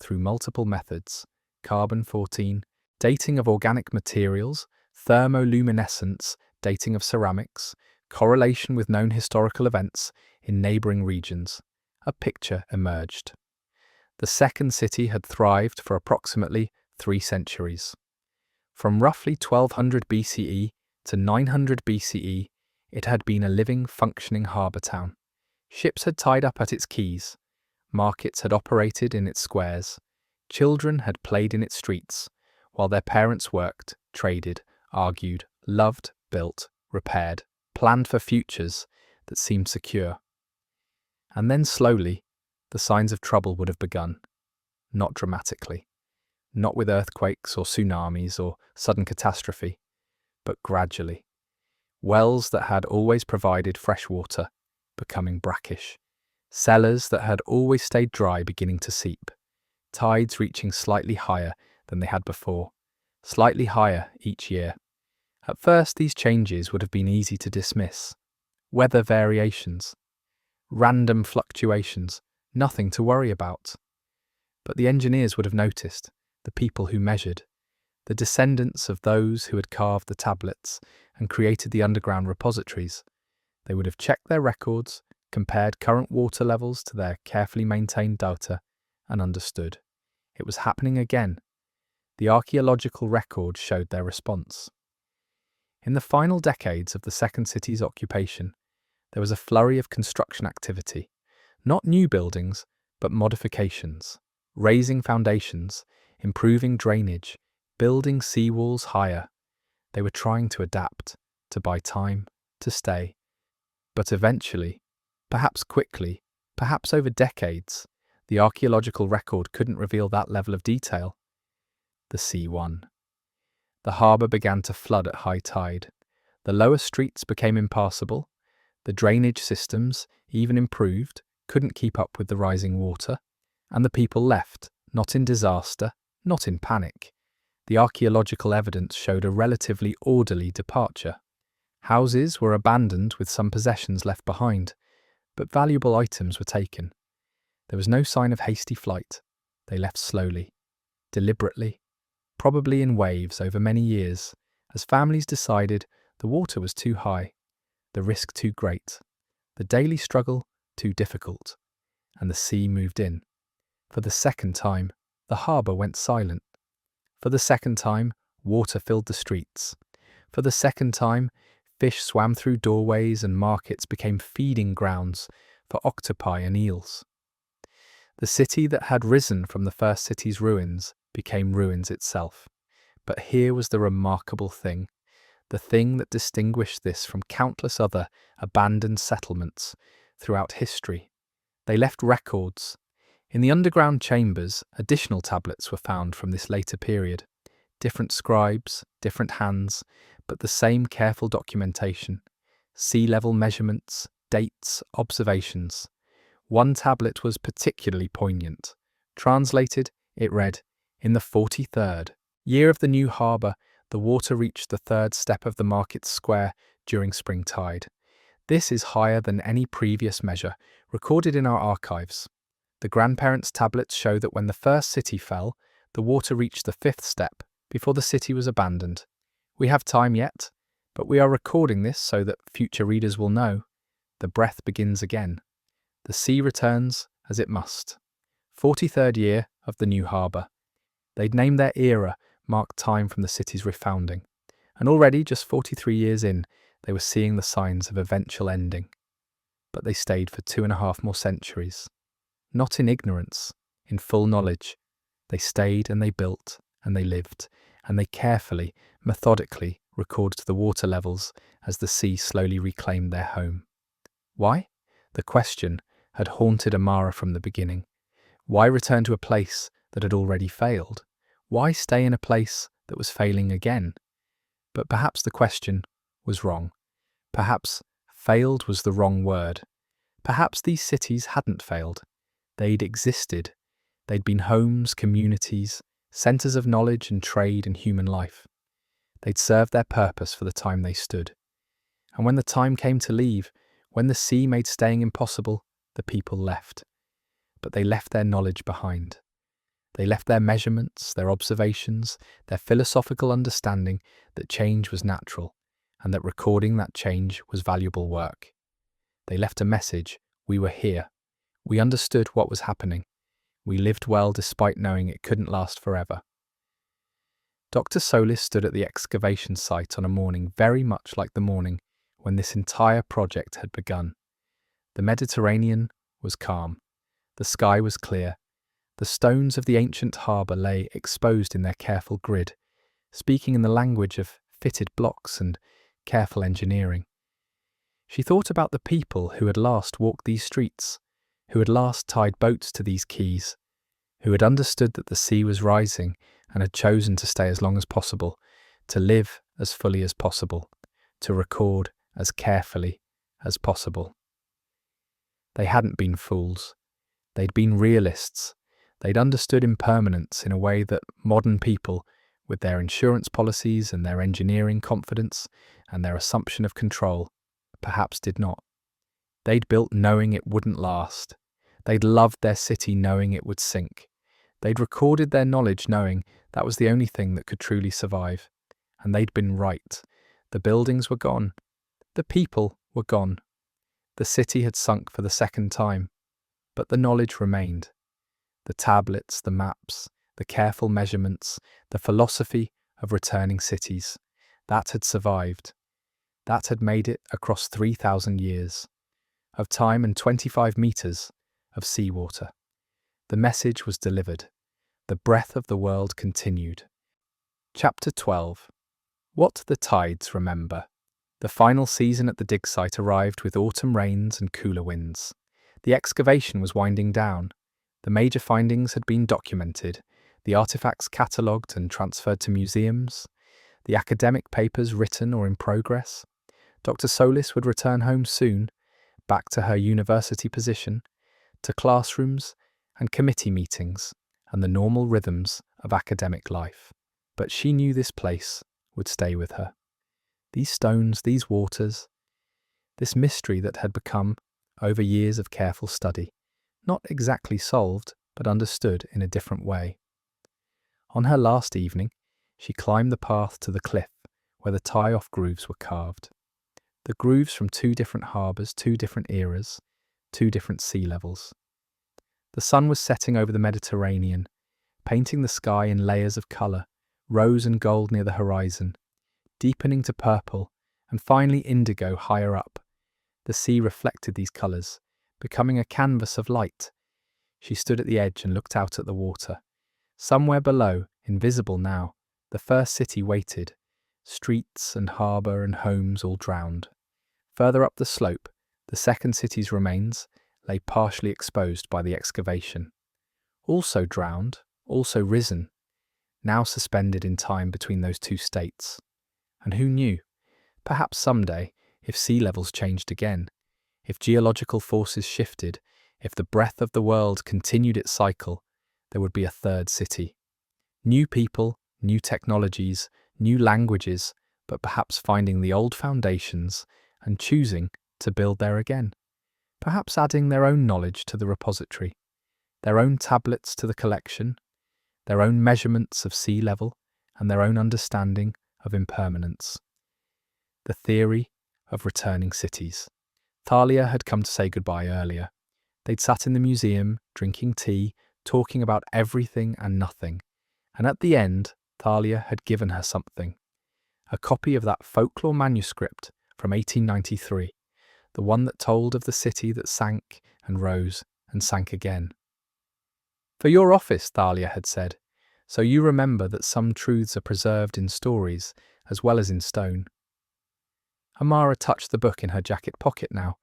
Speaker 1: through multiple methods, carbon-14, dating of organic materials, thermoluminescence, dating of ceramics, correlation with known historical events in neighbouring regions, a picture emerged. The second city had thrived for approximately 3 centuries. From roughly 1200 BCE to 900 BCE, it had been a living, functioning harbour town. Ships had tied up at its quays, markets had operated in its squares, children had played in its streets, while their parents worked, traded, argued, loved, built, repaired, planned for futures that seemed secure. And then slowly, the signs of trouble would have begun. Not dramatically, not with earthquakes or tsunamis or sudden catastrophe, but gradually. Wells that had always provided fresh water becoming brackish, cellars that had always stayed dry beginning to seep, tides reaching slightly higher than they had before, slightly higher each year. At first, these changes would have been easy to dismiss. Weather variations, random fluctuations, nothing to worry about. But the engineers would have noticed, the people who measured, the descendants of those who had carved the tablets and created the underground repositories. They would have checked their records, compared current water levels to their carefully maintained data, and understood. It was happening again. The archaeological record showed their response. In the final decades of the second city's occupation, there was a flurry of construction activity. Not new buildings, but modifications. Raising foundations, improving drainage, building seawalls higher. They were trying to adapt, to buy time, to stay. But eventually, perhaps quickly, perhaps over decades, the archaeological record couldn't reveal that level of detail. The sea won. The harbour began to flood at high tide. The lower streets became impassable. The drainage systems, even improved, couldn't keep up with the rising water. And the people left, not in disaster, not in panic. The archaeological evidence showed a relatively orderly departure. Houses were abandoned with some possessions left behind, but valuable items were taken. There was no sign of hasty flight. They left slowly, deliberately, probably in waves over many years, as families decided the water was too high, the risk too great, the daily struggle too difficult, and the sea moved in. For the second time, the harbour went silent. For the second time, water filled the streets. For the second time, fish swam through doorways and markets became feeding grounds for octopi and eels. The city that had risen from the first city's ruins became ruins itself. But here was the remarkable thing, the thing that distinguished this from countless other abandoned settlements throughout history. They left records. In the underground chambers, additional tablets were found from this later period. Different scribes, different hands, but the same careful documentation. Sea level measurements, dates, observations. One tablet was particularly poignant. Translated, it read, "In the 43rd year of the new harbour, the water reached the 3rd step of the market square during spring tide. This is higher than any previous measure recorded in our archives. The grandparents' tablets show that when the first city fell, the water reached the 5th step before the city was abandoned. We have time yet, but we are recording this so that future readers will know. The breath begins again. The sea returns as it must. 43rd year of the new harbour. They'd named their era, marked time from the city's refounding. And already, just 43 years in, they were seeing the signs of eventual ending. But they stayed for 2.5 more centuries. Not in ignorance, in full knowledge. They stayed and they built and they lived, and they carefully, methodically recorded the water levels as the sea slowly reclaimed their home. Why? The question had haunted Amara from the beginning. Why return to a place that had already failed? Why stay in a place that was failing again? But perhaps the question was wrong. Perhaps failed was the wrong word. Perhaps these cities hadn't failed. They'd existed. They'd been homes, communities, centres of knowledge and trade and human life. They'd served their purpose for the time they stood. And when the time came to leave, when the sea made staying impossible, the people left. But they left their knowledge behind. They left their measurements, their observations, their philosophical understanding that change was natural and that recording that change was valuable work. They left a message: we were here. We understood what was happening. We lived well despite knowing it couldn't last forever. Dr. Solis stood at the excavation site on a morning very much like the morning when this entire project had begun. The Mediterranean was calm. The sky was clear. The stones of the ancient harbour lay exposed in their careful grid, speaking in the language of fitted blocks and careful engineering. She thought about the people who had last walked these streets, who had last tied boats to these quays, who had understood that the sea was rising and had chosen to stay as long as possible, to live as fully as possible, to record as carefully as possible. They hadn't been fools. They'd been realists. They'd understood impermanence in a way that modern people, with their insurance policies and their engineering confidence and their assumption of control, perhaps did not. They'd built knowing it wouldn't last. They'd loved their city knowing it would sink. They'd recorded their knowledge knowing that was the only thing that could truly survive. And they'd been right. The buildings were gone. The people were gone. The city had sunk for the second time. But the knowledge remained. The tablets, the maps, the careful measurements, the philosophy of returning cities. That had survived. That had made it across 3,000 years of time and 25 meters of seawater. The message was delivered. The breath of the world continued. Chapter 12. What the Tides Remember. The final season at the dig site arrived with autumn rains and cooler winds. The excavation was winding down. The major findings had been documented, the artifacts catalogued and transferred to museums, the academic papers written or in progress. Dr. Solis would return home soon, back to her university position, to classrooms and committee meetings and the normal rhythms of academic life. But she knew this place would stay with her. These stones, these waters, this mystery that had become, over years of careful study, not exactly solved, but understood in a different way. On her last evening, she climbed the path to the cliff where the tie-off grooves were carved. The grooves from 2 different harbours, 2 different eras, 2 different sea levels. The sun was setting over the Mediterranean, painting the sky in layers of colour, rose and gold near the horizon, deepening to purple and finally indigo higher up. The sea reflected these colours, becoming a canvas of light. She stood at the edge and looked out at the water. Somewhere below, invisible now, the first city waited, streets and harbour and homes all drowned. Further up the slope, the second city's remains lay partially exposed by the excavation. Also drowned, also risen, now suspended in time between those 2 states. And who knew? Perhaps someday, if sea levels changed again, if geological forces shifted, if the breath of the world continued its cycle, there would be a third city. New people, new technologies, new languages, but perhaps finding the old foundations and choosing to build there again. Perhaps adding their own knowledge to the repository, their own tablets to the collection, their own measurements of sea level, and their own understanding of impermanence. The theory of returning cities. Thalia had come to say goodbye earlier. They'd sat in the museum, drinking tea, talking about everything and nothing. And at the end, Thalia had given her something. A copy of that folklore manuscript from 1893, the one that told of the city that sank and rose and sank again. For your office, Thalia had said, so you remember that some truths are preserved in stories as well as in stone. Amara touched the book in her jacket pocket now,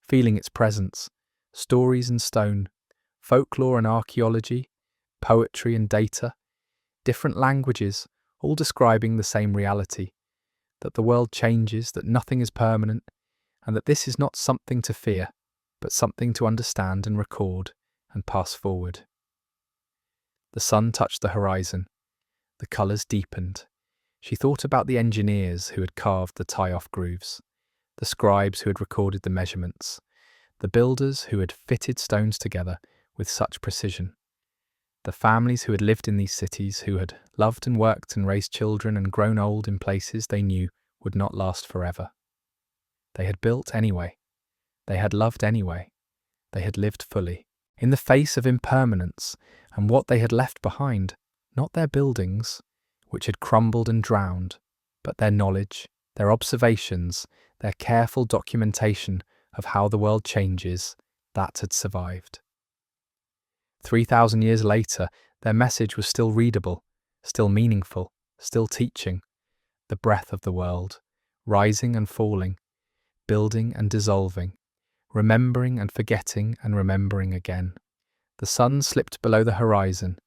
Speaker 1: feeling its presence. Stories and stone, folklore and archaeology, poetry and data, different languages, all describing the same reality, that the world changes, that nothing is permanent, and that this is not something to fear, but something to understand and record and pass forward. The sun touched the horizon. The colours deepened. She thought about the engineers who had carved the tie-off grooves, the scribes who had recorded the measurements, the builders who had fitted stones together with such precision, the families who had lived in these cities, who had loved and worked and raised children and grown old in places they knew would not last forever. They had built anyway. They had loved anyway. they had lived fully, in the face of impermanence and what they had left behind, not their buildings, which had crumbled and drowned, but their knowledge, their observations, their careful documentation of how the world changes, that had survived. 3,000 years later, their message was still readable, still meaningful, still teaching. The breath of the world, rising and falling, building and dissolving, remembering and forgetting and remembering again. The sun slipped below the horizon.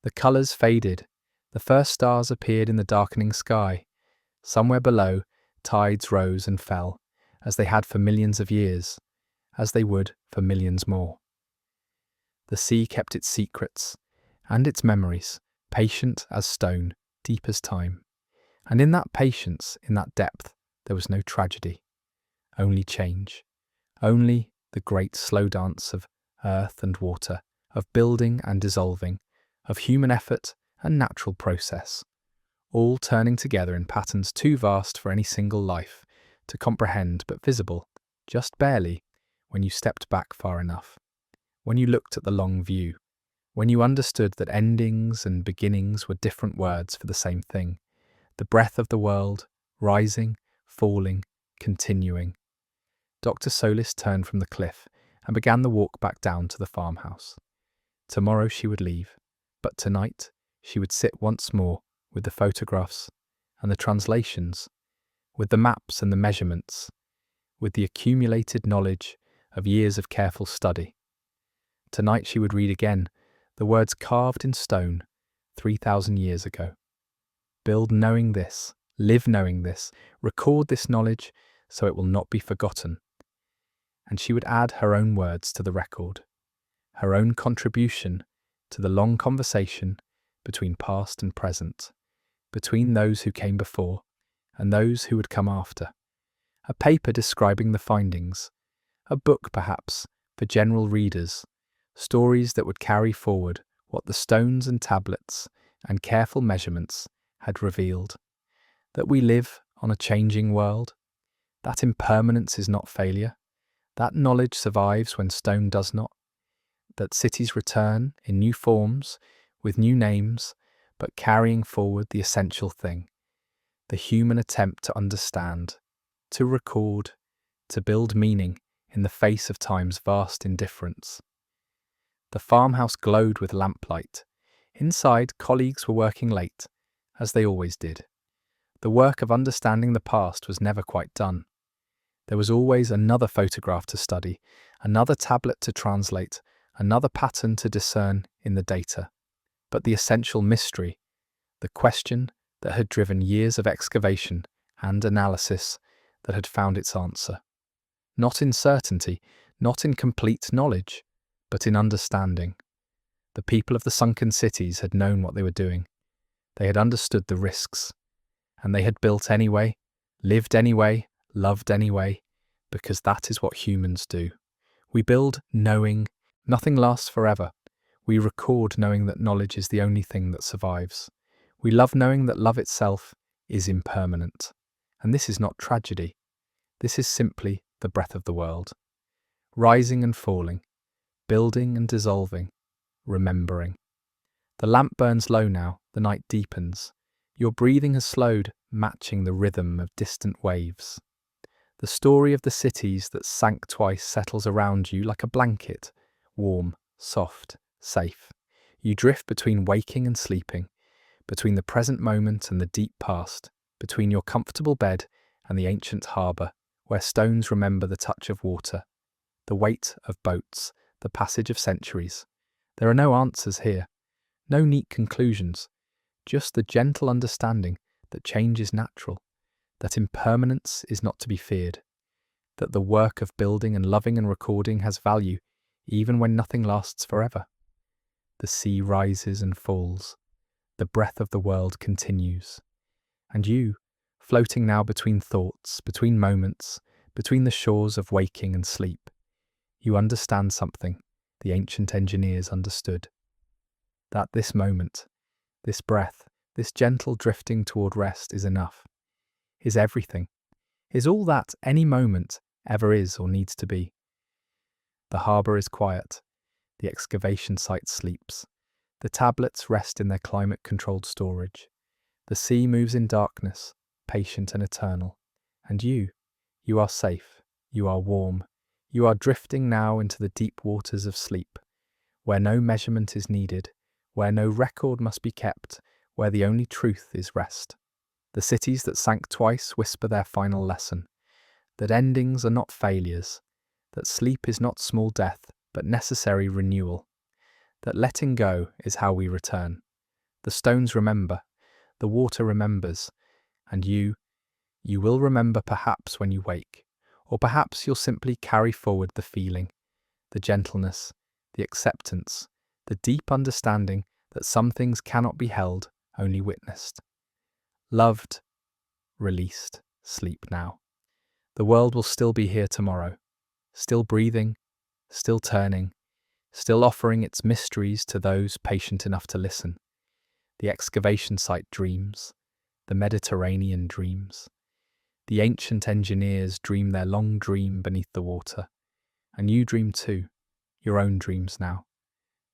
Speaker 1: The colours faded. The first stars appeared in the darkening sky. Somewhere below, tides rose and fell, as they had for millions of years, as they would for millions more. The sea kept its secrets and its memories, patient as stone, deep as time. And in that patience, in that depth, there was no tragedy, only change, only the great slow dance of earth and water, of building and dissolving, of human effort and natural process, all turning together in patterns too vast for any single life to comprehend, but visible, just barely, when you stepped back far enough, when you looked at the long view, when you understood that endings and beginnings were different words for the same thing, the breath of the world, rising, falling, continuing. Dr. Solis turned from the cliff and began the walk back down to the farmhouse. Tomorrow she would leave, but tonight she would sit once more with the photographs and the translations, with the maps and the measurements, with the accumulated knowledge of years of careful study. Tonight she would read again the words carved in stone 3,000 years ago. Build knowing this, live knowing this, record this knowledge so it will not be forgotten. And she would add her own words to the record, her own contribution to the long conversation between past and present, between those who came before and those who would come after. A paper describing the findings, a book perhaps for general readers, stories that would carry forward what the stones and tablets and careful measurements had revealed, that we live on a changing world, that impermanence is not failure, that knowledge survives when stone does not, that cities return in new forms, with new names, but carrying forward the essential thing, the human attempt to understand, to record, to build meaning in the face of time's vast indifference. The farmhouse glowed with lamplight. Inside, colleagues were working late, as they always did. The work of understanding the past was never quite done. There was always another photograph to study, another tablet to translate, another pattern to discern in the data. But the essential mystery, the question that had driven years of excavation and analysis, that had found its answer. Not in certainty, not in complete knowledge, but in understanding. The people of the sunken cities had known what they were doing. They had understood the risks, and they had built anyway, lived anyway, loved anyway, because that is what humans do. We build knowing nothing lasts forever. We record knowing that knowledge is the only thing that survives. We love knowing that love itself is impermanent. And this is not tragedy. This is simply the breath of the world. Rising and falling, building and dissolving, remembering. The lamp burns low now, the night deepens. Your breathing has slowed, matching the rhythm of distant waves. The story of the cities that sank twice settles around you like a blanket, warm, soft, safe. You drift between waking and sleeping, between the present moment and the deep past, between your comfortable bed and the ancient harbour, where stones remember the touch of water, the weight of boats, the passage of centuries. There are no answers here, no neat conclusions, just the gentle understanding that change is natural, that impermanence is not to be feared, that the work of building and loving and recording has value even when nothing lasts forever. The sea rises and falls, the breath of the world continues, and you, floating now between thoughts, between moments, between the shores of waking and sleep, you understand something the ancient engineers understood, that this moment, this breath, this gentle drifting toward rest is enough, is everything, is all that any moment ever is or needs to be. The harbour is quiet. The excavation site sleeps. The tablets rest in their climate-controlled storage. The sea moves in darkness, patient and eternal. And you are safe. You are warm. You are drifting now into the deep waters of sleep, where no measurement is needed, where no record must be kept, where the only truth is rest. The cities that sank twice whisper their final lesson, that endings are not failures, that sleep is not small death, but necessary renewal, that letting go is how we return. The stones remember, the water remembers, and you will remember perhaps when you wake, or perhaps you'll simply carry forward the feeling, the gentleness, the acceptance, the deep understanding that some things cannot be held, only witnessed. Loved, released, sleep now. The world will still be here tomorrow, still breathing, still turning, still offering its mysteries to those patient enough to listen. The excavation site dreams, the Mediterranean dreams. The ancient engineers dream their long dream beneath the water, and you dream too, your own dreams now.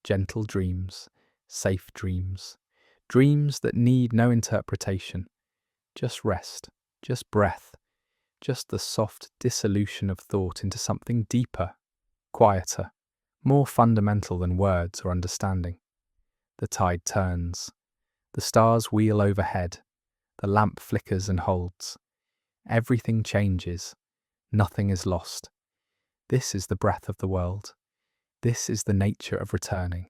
Speaker 1: Gentle dreams, safe dreams, dreams that need no interpretation, just rest, just breath, just the soft dissolution of thought into something deeper, quieter, more fundamental than words or understanding. The tide turns, the stars wheel overhead, the lamp flickers and holds. Everything changes, nothing is lost. This is the breath of the world. This is the nature of returning.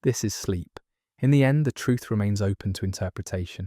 Speaker 1: This is sleep. In the end, the truth remains open to interpretation.